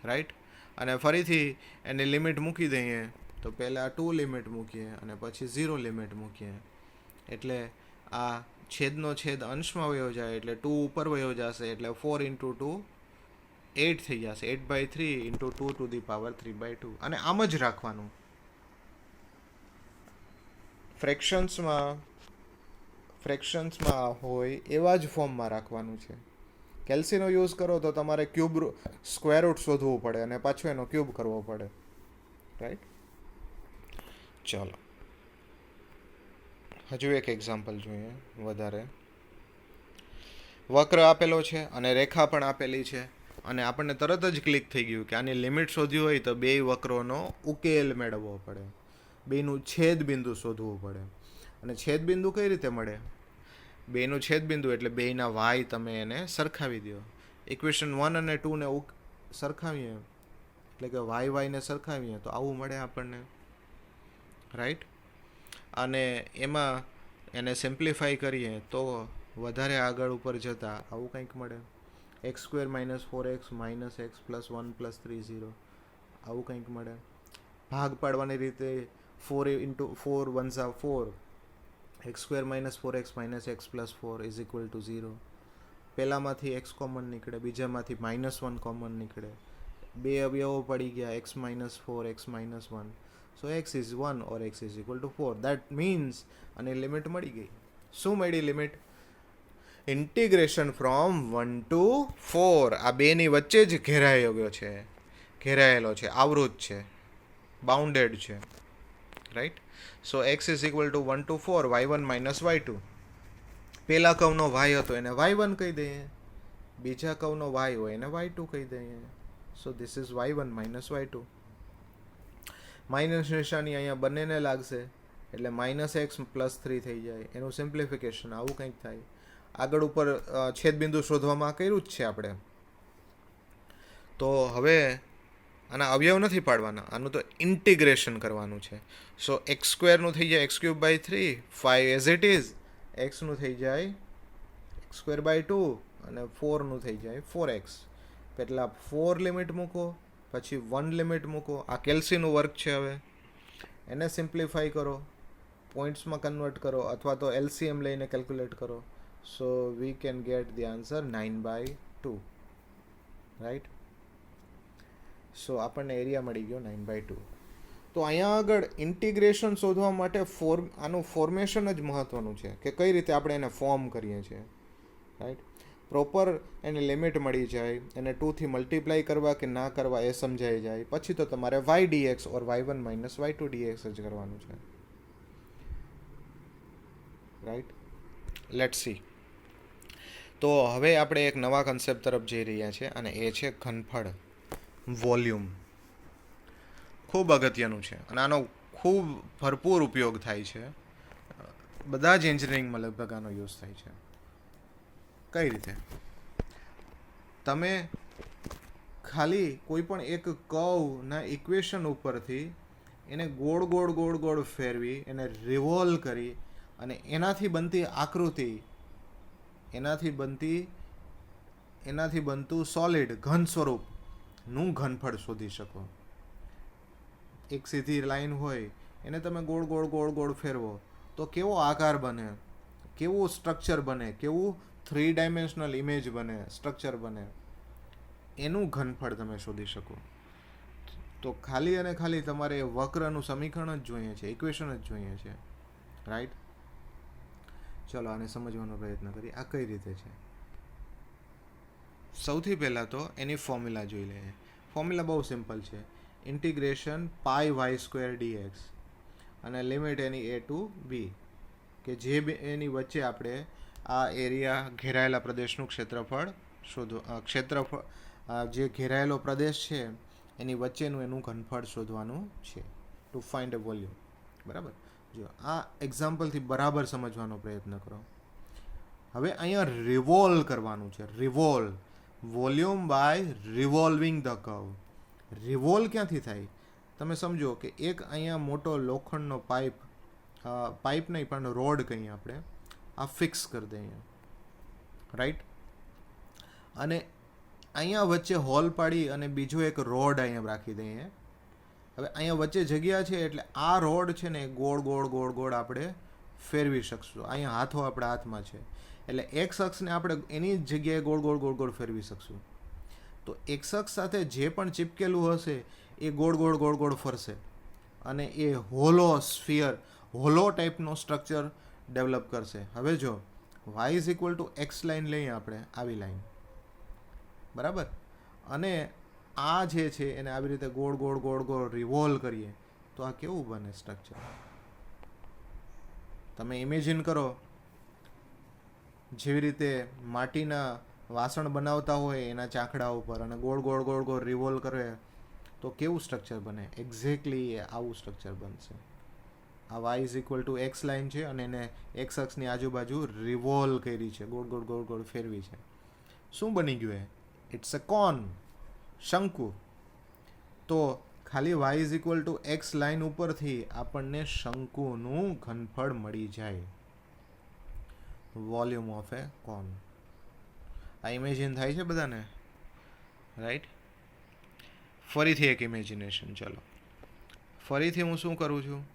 રાઈટ? અને ફરીથી એની લિમિટ મૂકી દઈએ તો પહેલાં 2 લિમિટ મૂકીએ અને પછી 0 લિમિટ મૂકીએ. એટલે આ છેદનો છેદ અંશમાં વયો જાય એટલે 2 ઉપર વયો જશે એટલે 4 ઇન્ટુ 2 8 થઈ જશે. 8/3 ઇન્ટુ 2 ટુ ધી પાવર 3/2. અને આમ જ રાખવાનું. ફ્રેક્શન્સમાં ફ્રેક્શન્સમાં હોય એવા જ ફોર્મમાં રાખવાનું છે. કેલ્સીનો યુઝ કરો તો તમારે ક્યુબ સ્ક્વેર રૂટ શોધવું પડે અને પાછો એનો ક્યુબ કરવો પડે. રાઈટ. ચાલો હજુ એક એક્ઝામ્પલ જોઈએ વધારે. વક્ર આપેલો છે અને રેખા પણ આપેલી છે અને આપણને તરત જ ક્લિક થઈ ગયું કે આની લિમિટ શોધવી હોય તો બે વક્રોનો ઉકેલ મેળવવો પડે, બેનું છેદ બિંદુ શોધવું પડે. અને છેદ બિંદુ કઈ રીતે મળે? બેનું છેદ બિંદુ એટલે બેના વાય તમે એને સરખાવી દો. ઇક્વેશન 1 અને 2 ને સરખાવીએ એટલે કે વાય વાયને સરખાવીએ તો આવું મળે આપણને. રાઈટ. અને એમાં એને સિમ્પ્લિફાઈ કરીએ તો વધારે આગળ ઉપર જતાં આવું કંઈક મળે. X square minus 4x minus x plus 1 plus 3 0 આવું કંઈક મળે. ભાગ પાડવાની રીતે 4 into 4 1 4 x square minus 4x minus x plus 4 is equal to 0. પહેલામાંથી એક્સ કોમન નીકળે, બીજામાંથી -1 કોમન નીકળે. બે અવયવો પડી ગયા, x minus 4 x minus 1. So x is 1 or x is equal to 4. That means અને લિમિટ મળી ગઈ. શું મળી લિમિટ? Integration from 1 to 4. આ બેની વચ્ચે જ ઘેરાયેલો છે, આવૃત છે, બાઉન્ડેડ છે. Right. So x is equal to 1 to 4 y1 minus y2. પહેલા કર્વનો y હતો એને y1 કહી દઈએ, બીજા કર્વનો y હોય એને y2 કહી દઈએ. So this is y1 minus y2. Minus નિશાની અહીંયા બંનેને લાગશે એટલે માઇનસ એક્સ પ્લસ 3 થઈ જાય. એનું સિમ્પ્લિફિકેશન આવું કંઈક થાય. આગળ ઉપર છેદબિંદુ શોધવામાં કર્યું જ છે આપણે. તો હવે આના અવયવ નથી પાડવાના, આનું તો ઇન્ટિગ્રેશન કરવાનું છે. સો એક્સ સ્ક્વેરનું થઈ જાય x cube by 3, 5 as it is. એક્સનું થઈ જાય એક્સ સ્ક્વેર બાય 2 અને 4નું થઈ જાય 4x. પહેલાં 4 લિમિટ મૂકો, પછી 1 લિમિટ મૂકો. આ કેલ્સીનું વર્ક છે. હવે એને સિમ્પ્લિફાઈ કરો, પોઈન્ટ્સમાં કન્વર્ટ કરો અથવા તો એલસીએમ લઈને કેલ્ક્યુલેટ કરો. So we can get the answer 9/2. Right. So આપણને એરિયા મળી ગયો 9/2. તો અહીંયા આગળ ઇન્ટિગ્રેશન શોધવા માટે આનું ફોર્મેશન જ મહત્ત્વનું છે કે કઈ રીતે આપણે એને ફોર્મ કરીએ છીએ. રાઈટ. પ્રોપર એને લિમિટ મળી જાય, એને 2થી મલ્ટીપ્લાય કરવા કે ના કરવા એ સમજાઈ જાય, પછી તો તમારે y dx ઓર y1 માઇનસ y2 dx જ કરવાનું છે. રાઈટ. Let's C. તો હવે આપણે એક નવા કન્સેપ્ટ તરફ જઈ રહ્યા છીએ અને એ છે ઘનફળ, વોલ્યુમ. ખૂબ અગત્યનું છે અને આનો ખૂબ ભરપૂર ઉપયોગ થાય છે. બધા જ એન્જિનિયરિંગમાં લગભગ આનો યુઝ થાય છે. કઈ રીતે? તમે ખાલી કોઈ પણ એક કર્વના ઇક્વેશન ઉપરથી એને ગોળ ગોળ ગોળ ગોળ ફેરવી, એને રિવોલ્વ કરી અને એનાથી બનતી આકૃતિ, એનાથી બનતું સોલિડ ઘન સ્વરૂપનું ઘનફળ શોધી શકો. એક સીધી લાઈન હોય એને તમે ગોળ ગોળ ગોળ ગોળ ફેરવો તો કેવો આકાર બને, કેવું સ્ટ્રક્ચર બને, કેવું 3 ડાયમેન્શનલ ઇમેજ બને, સ્ટ્રક્ચર બને, એનું ઘનફળ તમે શોધી શકો. તો ખાલી અને ખાલી તમારે વક્રનું સમીકરણ જ જોઈએ છે, ઇક્વેશન જ જોઈએ છે. રાઈટ. ચલો આને સમજવાનો પ્રયત્ન કરીએ. આ કઈ રીતે છે? સૌથી પહેલાં તો એની ફોર્મ્યુલા જોઈ લઈએ. ફોર્મ્યુલા બહુ સિમ્પલ છે. Integration pi y square dx અને લિમિટ એની a ટુ b, કે જે એની વચ્ચે આપણે આ એરિયા ઘેરાયેલા પ્રદેશનું ક્ષેત્રફળ જે ઘેરાયેલો પ્રદેશ છે એની વચ્ચેનું એનું ઘનફળ શોધવાનું છે, ટુ ફાઇન્ડ અ વોલ્યુમ. બરાબર. જો આ એક્ઝામ્પલથી બરાબર સમજવાનો પ્રયત્ન કરો. હવે અહીંયા રિવોલ્વ કરવાનું છે. Volume by revolving the curve. Revolve ક્યાંથી થાય? તમે સમજો કે એક અહીંયા મોટો લોખંડનો પાઇપ નહીં પણ રોડ કહીએ આપણે, આ ફિક્સ કરી દઈએ. રાઈટ. અને અહીંયા વચ્ચે હોલ પાડી અને બીજો એક રોડ અહીંયા રાખી દઈએ. હવે અહીંયા વચ્ચે જગ્યા છે એટલે આ રોડ છે ને ગોળ ગોળ ગોળ ગોળ આપણે ફેરવી શકશું. અહીંયા હાથો આપણા હાથમાં છે એટલે એક્સ અક્ષને આપણે એની જ જગ્યાએ ગોળ ગોળ ગોળ ગોળ ફેરવી શકશું. તો એક્સ અક્ષ સાથે જે પણ ચીપકેલું હશે એ ગોળ ગોળ ગોળ ગોળ ફરશે અને એ હોલો ટાઈપનો સ્ટ્રક્ચર ડેવલપ કરશે. હવે જો y is equal to x line લઈએ આપણે, આવી લાઈન, બરાબર, અને આ જે છે એને આવી રીતે ગોળ ગોળ ગોળ ગોળ રિવોલ્વ કરીએ તો આ કેવું બને સ્ટ્રક્ચર? તમે ઇમેજિન કરો, જેવી રીતે માટીના વાસણ બનાવતા હોય એના ચાકડા ઉપર અને ગોળ ગોળ ગોળ ગોળ રિવોલ્વ કરે તો કેવું સ્ટ્રક્ચર બને? એક્ઝેક્ટલી આવું સ્ટ્રક્ચર બનશે. આ y is equal to x line છે અને એને એક્સ અક્ષની આજુબાજુ રિવોલ્વ કરી છે, ગોળ ગોળ ગોળ ગોળ ફેરવી છે. શું બની ગયું? ઇટ્સ અ કોન, શંકુ. તો ખાલી y is equal to x line ઉપરથી આપણને શંકુનું ઘનફળ મળી જાય, વોલ્યુમ ઓફ એ કોન. આ ઇમેજિન થાય છે બધાને? રાઈટ. ફરીથી એક ઇમેજિનેશન. ચલો ફરીથી હું શું કરું છું,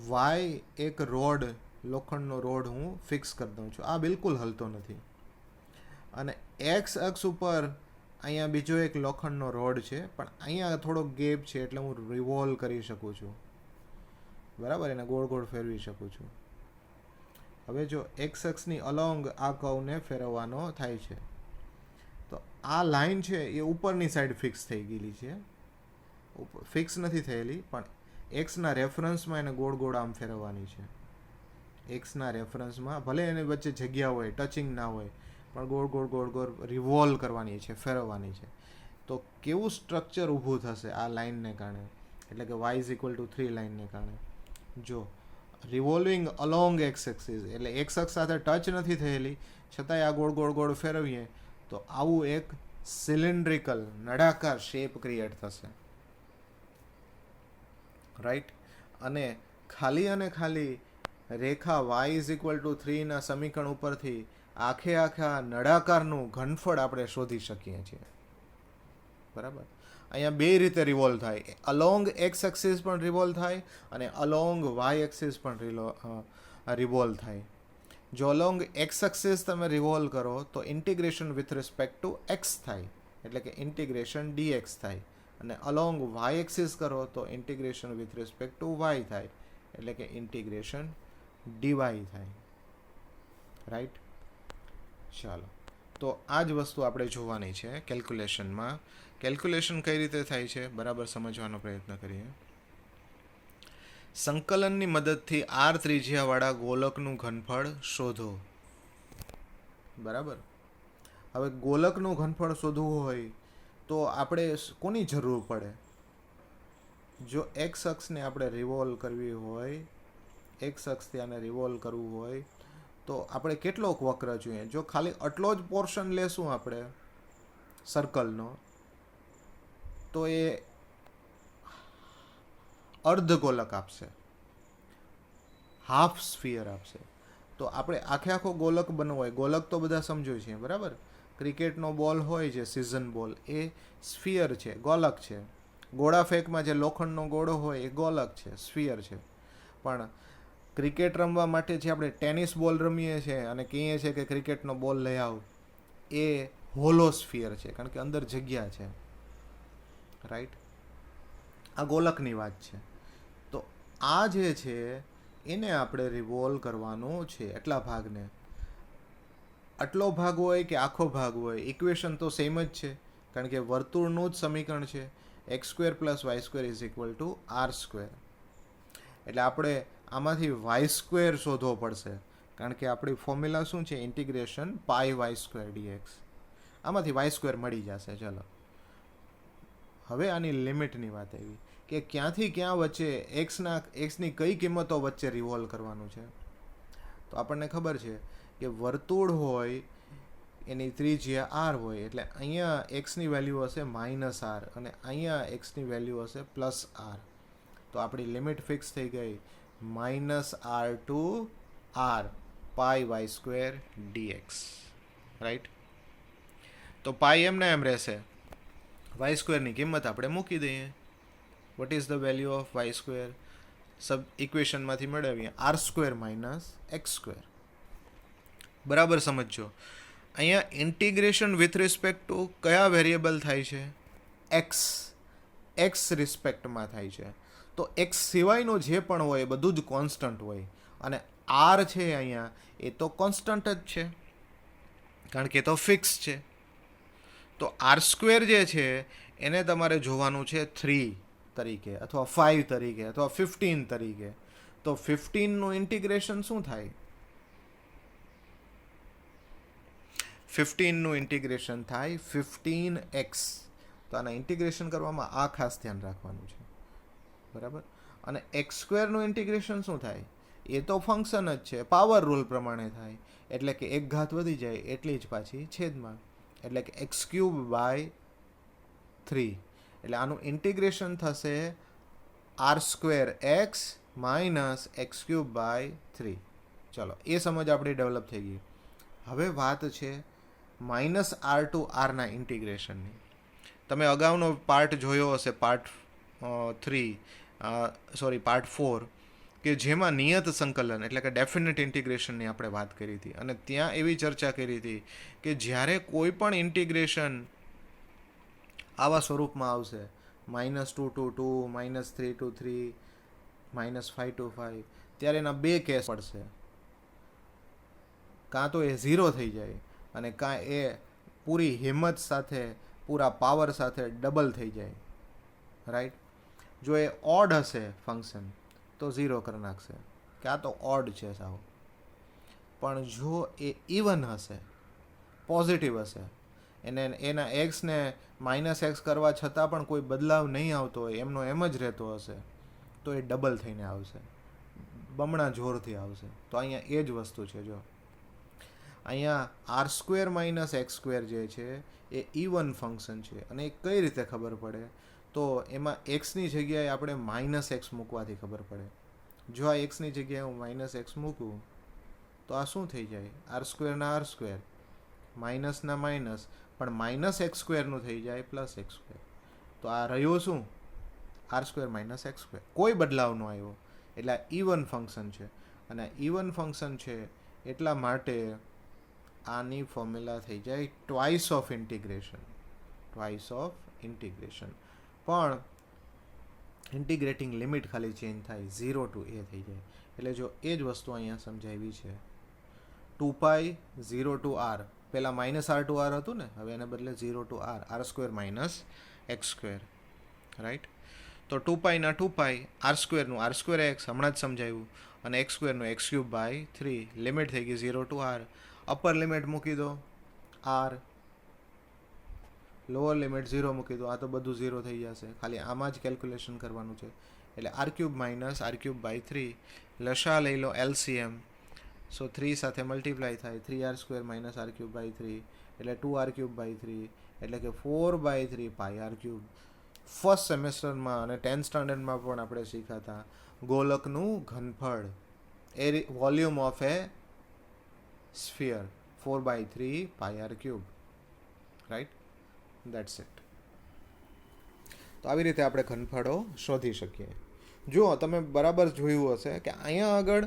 વાય એક રોડ, લોખંડનો રોડ હું ફિક્સ કરી દઉં છું. આ બિલકુલ હલતો નથી. અને એક્સ અક્ષ ઉપર અહીંયા બીજો એક લોખંડનો રોડ છે, પણ અહીંયા થોડો ગેપ છે એટલે હું રિવોલ્વ કરી શકું છું, બરાબર, એને ગોળ ગોળ ફેરવી શકું છું. હવે જો એક્સ અક્ષની અલોંગ આ કર્વને ફેરવવાનો થાય છે તો આ લાઈન છે એ ઉપરની સાઈડ ફિક્સ થઈ ગયેલી છે, ફિક્સ નથી થયેલી, પણ એક્સના રેફરન્સમાં એને ગોળ ગોળ આમ ફેરવવાની છે. એક્સના રેફરન્સમાં ભલે એની વચ્ચે જગ્યા હોય, ટચિંગ ના હોય, પણ ગોળ ગોળ ગોળ ગોળ રિવોલ્વ કરવાની છે, ફેરવવાની છે. તો કેવું સ્ટ્રક્ચર ઊભું થશે આ લાઇનને કારણે, એટલે કે y ઇઝ ઇક્વલ ટુ 3 લાઇનને કારણે? જો રિવોલ્વિંગ અલોંગ એક્સ એક્સિસ, એટલે એક્સ અક્ષ સાથે ટચ નથી થયેલી છતાંય આ ગોળ ગોળ ગોળ ફેરવીએ તો આવું એક સિલિન્ડ્રિકલ નળાકાર શેપ ક્રિએટ થશે, રાઈટ. અને ખાલી રેખા y ઇઝ ઇક્વલ ટુ 3ના સમીકરણ ઉપરથી આખા નળાકારનું ઘનફળ આપણે શોધી શકીએ છીએ, બરાબર. અહીંયા બે રીતે રિવોલ્વ થાય, અલોંગ એક્સ એક્સિસ પણ રિવોલ્વ થાય અને અલોંગ વાય એક્સિસ પણ રિવોલ્વ થાય. જો અલોંગ એક્સ એક્સિસ તમે રિવોલ્વ કરો તો integration with respect two x થાય, એટલે કે ઇન્ટિગ્રેશન ડીએક્સ થાય, અને અલોંગ વાય એક્સિસ કરો તો integration with respect to Y થાય, એટલે કે ઇન્ટિગ્રેશન ડીવાય થાય, રાઈટ. ચાલો, તો આ જ વસ્તુ આપણે જોવાની છે કેલ્ક્યુલેશનમાં. કેલ્ક્યુલેશન કઈ રીતે થાય છે બરાબર સમજવાનો પ્રયત્ન કરીએ. સંકલનની મદદથી r ત્રિજ્યાવાળા ગોલકનું ઘનફળ શોધો, બરાબર. હવે ગોલકનું ઘનફળ શોધવું હોય તો આપણે કોની જરૂર પડે? જો એક્સ અક્ષને આપણે રિવોલ્વ કરવી હોય, એક્સ અક્ષથી આને રિવોલ્વ કરવું હોય તો આપણે કેટલોક વક્ર જોઈએ? જો ખાલી આટલો જ પોર્શન લેશું આપણે સર્કલનો તો એ અર્ધગોલક આપશે, હાફ સ્ફિયર આપશે. તો આપણે આખો ગોલક બનવો હોય, ગોલક તો બધા સમજો છીએ, બરાબર. ક્રિકેટનો બોલ હોય છે, સિઝન બોલ, એ સ્ફિયર છે, ગોલક છે. ગોળા ફેંકમાં જે લોખંડનો ગોળો હોય એ ગોલક છે, સ્ફિયર છે. પણ ક્રિકેટ રમવા માટે જે આપણે ટેનિસ બોલ રમીએ છીએ અને કહીએ છીએ કે ક્રિકેટનો બોલ લઈ આવ, એ હોલો સ્ફિયર છે, કારણ કે અંદર જગ્યા છે, રાઈટ. આ ગોલકની વાત છે. તો આ જે છે એને આપણે રિવોલ્વ કરવાનો છે, એટલા ભાગને. આટલો ભાગ હોય કે આખો ભાગ હોય, ઇક્વેશન તો સેમ જ છે, કારણ કે વર્તુળનું જ સમીકરણ છે, x² + y² is equal two r². એટલે આપણે આમાંથી y² શોધવો પડશે, કારણ કે આપણી ફોર્મ્યુલા શું છે? Integration πy² dx. આમાંથી y² મળી જશે. ચલો, હવે આની લિમિટની વાત આવી કે ક્યાંથી ક્યાં વચ્ચે એક્સની કઈ કિંમતો વચ્ચે રિવોલ્વ કરવાનું છે. તો આપણને ખબર છે કે વર્તુળ હોય એની ત્રિજ્યા r હોય, એટલે અહીંયા એક્સની વેલ્યુ હશે -r અને અહીંયા એક્સની વેલ્યુ હશે +r. તો આપણી લિમિટ ફિક્સ થઈ ગઈ -r to r πy² dx, right. તો પાઈ એમને એમ રહેશે, y² ની કિંમત આપણે મૂકી દઈએ. What is the value of y²? સબ ઇક્વેશનમાંથી મેળવીએ r² - x². બરાબર સમજો. અહીંયા ઇન્ટિગ્રેશન વિથ રિસ્પેક્ટ ટુ કયા વેરિયેબલ થાય છે? એક્સ રિસ્પેક્ટમાં થાય છે. તો એક્સ સિવાયનું જે પણ હોય બધું જ કોન્સ્ટન્ટ હોય, અને આર છે અહીંયા એ તો કોન્સ્ટન્ટ જ છે, કારણ કે એ તો ફિક્સ છે. તો આર સ્ક્વેર જે છે એને તમારે જોવાનું છે 3 તરીકે અથવા 5 તરીકે અથવા 15 તરીકે. તો 15નું ઇન્ટિગ્રેશન શું થાય? 15નું ઇન્ટિગ્રેશન થાય 15x. તો આના ઇન્ટિગ્રેશન કરવામાં આ ખાસ ધ્યાન રાખવાનું છે, બરાબર. અને એક્સ સ્ક્વેરનું ઇન્ટિગ્રેશન શું થાય? એ તો ફંક્શન જ છે, પાવર રૂલ પ્રમાણે થાય, એટલે કે એક ઘાત વધી જાય એટલી જ પાછી છેદમાં, એટલે કે એક્સ ક્યુબ બાય 3. એટલે આનું ઇન્ટિગ્રેશન થશે R square X minus X cube by 3. ચલો, એ સમજ આપણી ડેવલપ થઈ ગઈ. હવે વાત છે માઇનસ આર ટુ આરના ઇન્ટિગ્રેશનની. તમે અગાઉનો પાર્ટ જોયો હશે, પાર્ટ 4, કે જેમાં નિયત સંકલન એટલે કે ડેફિનેટ ઇન્ટિગ્રેશનની આપણે વાત કરી હતી. અને ત્યાં એવી ચર્ચા કરી હતી કે જ્યારે કોઈ પણ ઇન્ટિગ્રેશન આવા સ્વરૂપમાં આવશે, -2 to 2, -3 to 3, -5 to 5, ત્યારે એના બે કેસ પડશે. કાં તો એ 0 થઈ જાય અને કાં એ પૂરી હિંમત સાથે, પૂરા પાવર સાથે ડબલ થઈ જાય, રાઈટ. જો એ ઓડ હશે ફંક્શન તો 0 કરી નાખશે કે આ તો ઓડ છે સાવ. પણ જો એ ઇવન હશે, પોઝિટિવ હશે, એના એક્સને -x કરવા છતાં પણ કોઈ બદલાવ નહીં આવતો હોય, એમનો એમ જ રહેતો હશે, તો એ ડબલ થઈને આવશે, બમણા જોરથી આવશે. તો અહીંયા એ જ વસ્તુ છે. જો અહીંયા R square minus x square જે છે એ ઇવન ફંક્શન છે. અને એ કઈ રીતે ખબર પડે? તો એમાં એક્સની જગ્યાએ આપણે -x મૂકવાથી ખબર પડે. જો આ એક્સની જગ્યાએ હું -x મૂકું તો આ શું થઈ જાય? આર સ્ક્વેરના આર સ્ક્વેર, માઇનસના માઇનસ, પણ -x સ્ક્વેરનું થઈ જાય +x સ્ક્વેર. તો આ રહ્યું શું? R square minus x square. કોઈ બદલાવ ન આવ્યો. એટલે આ ઇવન ફંક્શન છે. અને ઇવન ફંક્શન છે એટલા માટે આની ફોર્મ્યુલા થઈ જાય ટ્વાઇસ ઓફ ઇન્ટિગ્રેશન. પણ ઇન્ટિગ્રેટિંગ લિમિટ ખાલી ચેન્જ થાય, 0 to a થઈ જાય. એટલે જો એ જ વસ્તુ અહીંયા સમજાવી છે. 2π 0 to r, પહેલાં -r to r હતું ને, હવે એને બદલે 0 to r, r square minus x square, right. તો 2π ના 2π, આર સ્ક્વેરનું આર સ્ક્વેર એક્સ, હમણાં જ સમજાવ્યું, અને એક્સ સ્ક્વેરનું એક્સ ક્યુબ બાય 3. લિમિટ થઈ ગઈ 0 to r. અપર લિમિટ મૂકી દો r, લોઅર લિમિટ 0 મૂકી દો. આ તો બધું 0 થઈ જશે, ખાલી આમાં જ કેલ્ક્યુલેશન કરવાનું છે. એટલે r cube minus r cube by 3. લસા લઈ લો, LCM. સો 3 સાથે મલ્ટીપ્લાય થાય, 3r square minus r cube by 3, એટલે 2r ક્યુબ બાય 3, એટલે કે 4/3 પાઈ આર ક્યુબ. ફર્સ્ટ સેમેસ્ટરમાં અને 10th સ્ટાન્ડર્ડમાં પણ આપણે શીખાતા ગોલકનું ઘનફળ, એ volume of a sphere, 4/3 pi r cube, right. That's it. તો આવી રીતે આપણે ઘનફળો શોધી શકીએ. જુઓ, તમે બરાબર જોયું હશે કે અહીંયા આગળ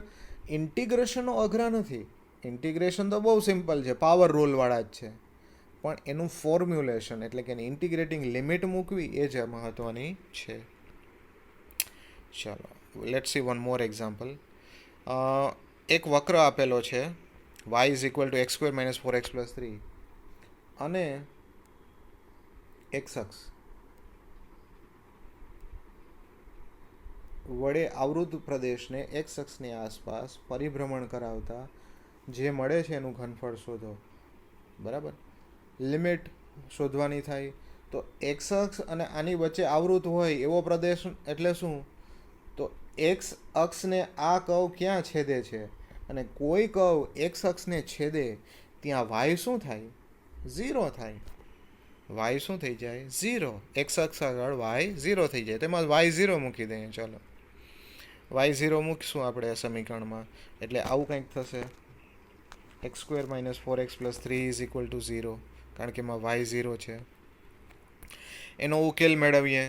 ઇન્ટિગ્રેશનો અઘરા નથી. ઇન્ટિગ્રેશન તો બહુ સિમ્પલ છે, પાવર રૂલવાળા જ છે. પણ એનું ફોર્મ્યુલેશન એટલે કે એની ઇન્ટિગ્રેટિંગ લિમિટ મૂકવી એ જ મહત્ત્વની છે. ચાલો, let's see one more example. એક વક્ર આપેલો છે, y is equal two x square minus 4x plus 3, અને x અક્ષ વડે આવૃત પ્રદેશને x અક્ષની આસપાસ પરિભ્રમણ કરાવતા જે મળે છે એનું ઘનફળ શોધો. બરાબર. લિમિટ શોધવાની થાય. તો x અક્ષ અને આની વચ્ચે આવૃત હોય એવો પ્રદેશ એટલે શું? તો x અક્ષને આ કર્વ ક્યાં છેદે છે? અને કોઈ કર્વ x અક્ષને છેદે ત્યાં y શું થાય? 0 થાય. y શું થઈ જાય? 0. x અક્ષ આગળ y 0 થઈ જાય. તેમાં y 0 મૂકી દઈએ. ચાલો, y 0 મૂકીશું આપણે આ સમીકરણમાં. એટલે આવું કંઈક થશે, x square minus 4x plus 3 is equal to 0, કારણ કે એમાં y 0 છે. એનો ઉકેલ મેળવીએ.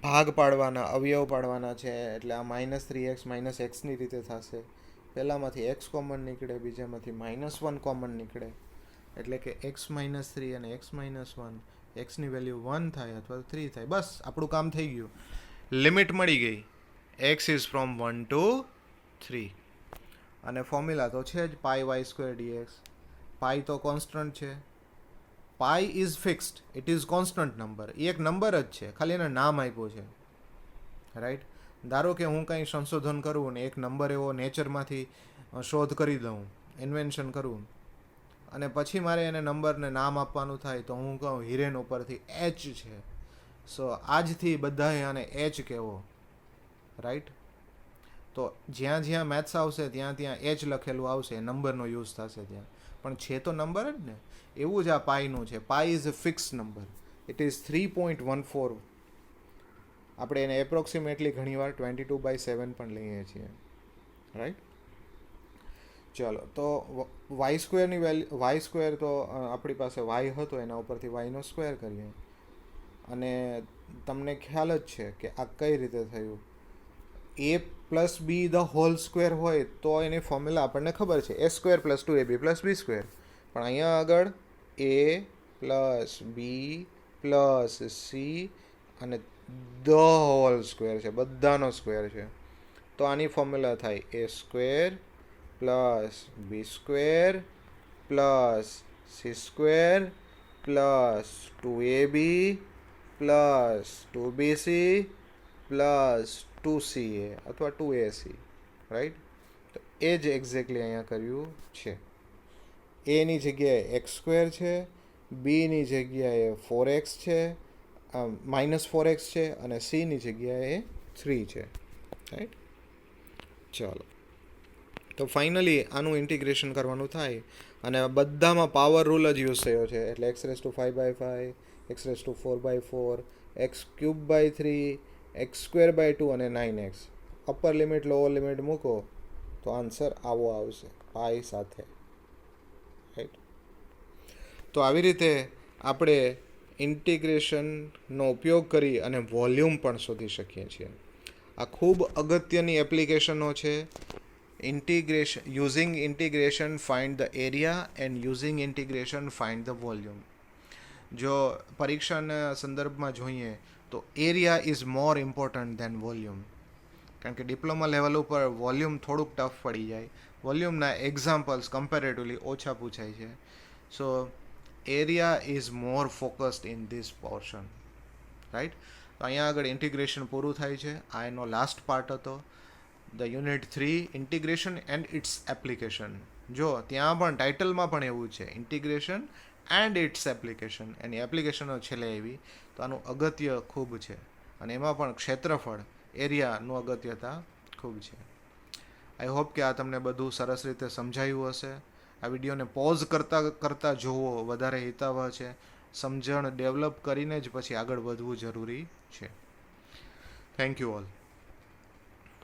ભાગ પાડવાના, અવયવ પાડવાના છે, એટલે આ -3x માઇનસ એક્સની રીતે થશે. પહેલામાંથી x કોમન નીકળે, બીજામાંથી -1 કોમન નીકળે, એટલે કે x માઇનસ 3 અને x માઇનસ 1, એક્સની વેલ્યુ 1 થાય અથવા 3 થાય. બસ આપણું કામ થઈ ગયું. લિમિટ મળી ગઈ. x is from 1 to 3. અને ફોર્મ્યુલા તો છે જ pi y square dx. Pi તો કોન્સ્ટન્ટ છે. Pi is fixed, it is constant number. એ એક નંબર જ છે, ખાલી એને નામ આપ્યું છે. રાઈટ. ધારો કે હું કંઈ સંશોધન કરું ને એક નંબર એવો નેચરમાંથી શોધ કરી દઉં, ઇન્વેન્શન કરું, અને પછી મારે એને નંબરને નામ આપવાનું થાય તો હું કહું હિરેન ઉપરથી એચ છે, સો આજથી બધાએ આને એચ કહેવો. રાઈટ. તો જ્યાં જ્યાં મેથ્સ આવશે ત્યાં ત્યાં એચ લખેલું આવશે, નંબરનો યુઝ થશે ત્યાં, પણ છે તો નંબર જ ને. એવું જ આ પાઈનું છે. Pi is a fix number. It is 3.14. આપણે એને એપ્રોક્સિમેટલી ઘણીવાર 22/7 પણ લઈએ છીએ. રાઈટ. ચાલો, તો વાય સ્ક્વેરની વેલ્યુ, વાય સ્ક્વેર તો આપણી પાસે વાય હતો, એના ઉપરથી વાયનો સ્ક્વેર કરીએ, અને તમને ખ્યાલ જ છે કે આ કઈ રીતે થયું. A plus b the whole square હોય તો એની ફોર્મ્યુલા આપણને ખબર છે, a square plus 2ab plus b square. પણ અહીંયા આગળ a plus b plus c અને ધ હોલ સ્ક્વેર છે, બધાનો સ્ક્વેર છે. તો આની ફોર્મ્યુલા થાય a square plus b square plus c square plus 2ab plus 2bc plus 2ca અથવા 2ac. રાઈટ. તો એ જ એક્ઝેક્ટલી અહીંયા કર્યું છે. એની જગ્યાએ એક્સ સ્ક્વેર છે, બીની જગ્યાએ 4x છે, -4x છે, અને સીની જગ્યાએ 3 છે. રાઈટ. ચાલો, તો ફાઇનલી આનું ઇન્ટિગ્રેશન કરવાનું થાય, અને બધામાં પાવર રૂલ જ યુઝ થયો છે. એટલે x5/5, x4/4, x3/3, x2/2 અને 9x. Upper limit lower limit મૂકો તો આન્સર આવો આવશે પાઈ સાથે. રાઈટ. તો આવી રીતે આપણે ઇન્ટિગ્રેશનનો ઉપયોગ કરી અને વોલ્યુમ પણ શોધી શકીએ છીએ. આ ખૂબ અગત્યની એપ્લિકેશનો છે. Using integration find the area and using integration find the volume. જો પરીક્ષાના સંદર્ભમાં જોઈએ તો area is more important than volume, કારણ કે ડિપ્લોમા લેવલ ઉપર વોલ્યુમ થોડુંક ટફ પડી જાય. વોલ્યુમના એક્ઝામ્પલ્સ કમ્પેરેટિવલી ઓછા પૂછાય છે. So area is more focused in this portion. Right. તો અહીંયા આગળ ઇન્ટિગ્રેશન પૂરું થાય છે. આ એનો લાસ્ટ પાર્ટ હતો, the unit 3 integration and its application. જો ત્યાં પણ ટાઇટલમાં પણ એવું છે, ઇન્ટિગ્રેશન એન્ડ ઇટ્સ એપ્લિકેશન. એની એપ્લિકેશનો છેલ્લે એવી. તો આનું અગત્ય ખૂબ છે, અને એમાં પણ ક્ષેત્રફળ, એરિયાનું અગત્યતા ખૂબ છે. આઈ હોપ કે આ તમને બધું સરસ રીતે સમજાયું હશે. આ વિડીયોને પોઝ કરતાં જોવો વધારે હિતાવહ છે. સમજણ ડેવલપ કરીને જ પછી આગળ વધવું જરૂરી છે. Thank you all.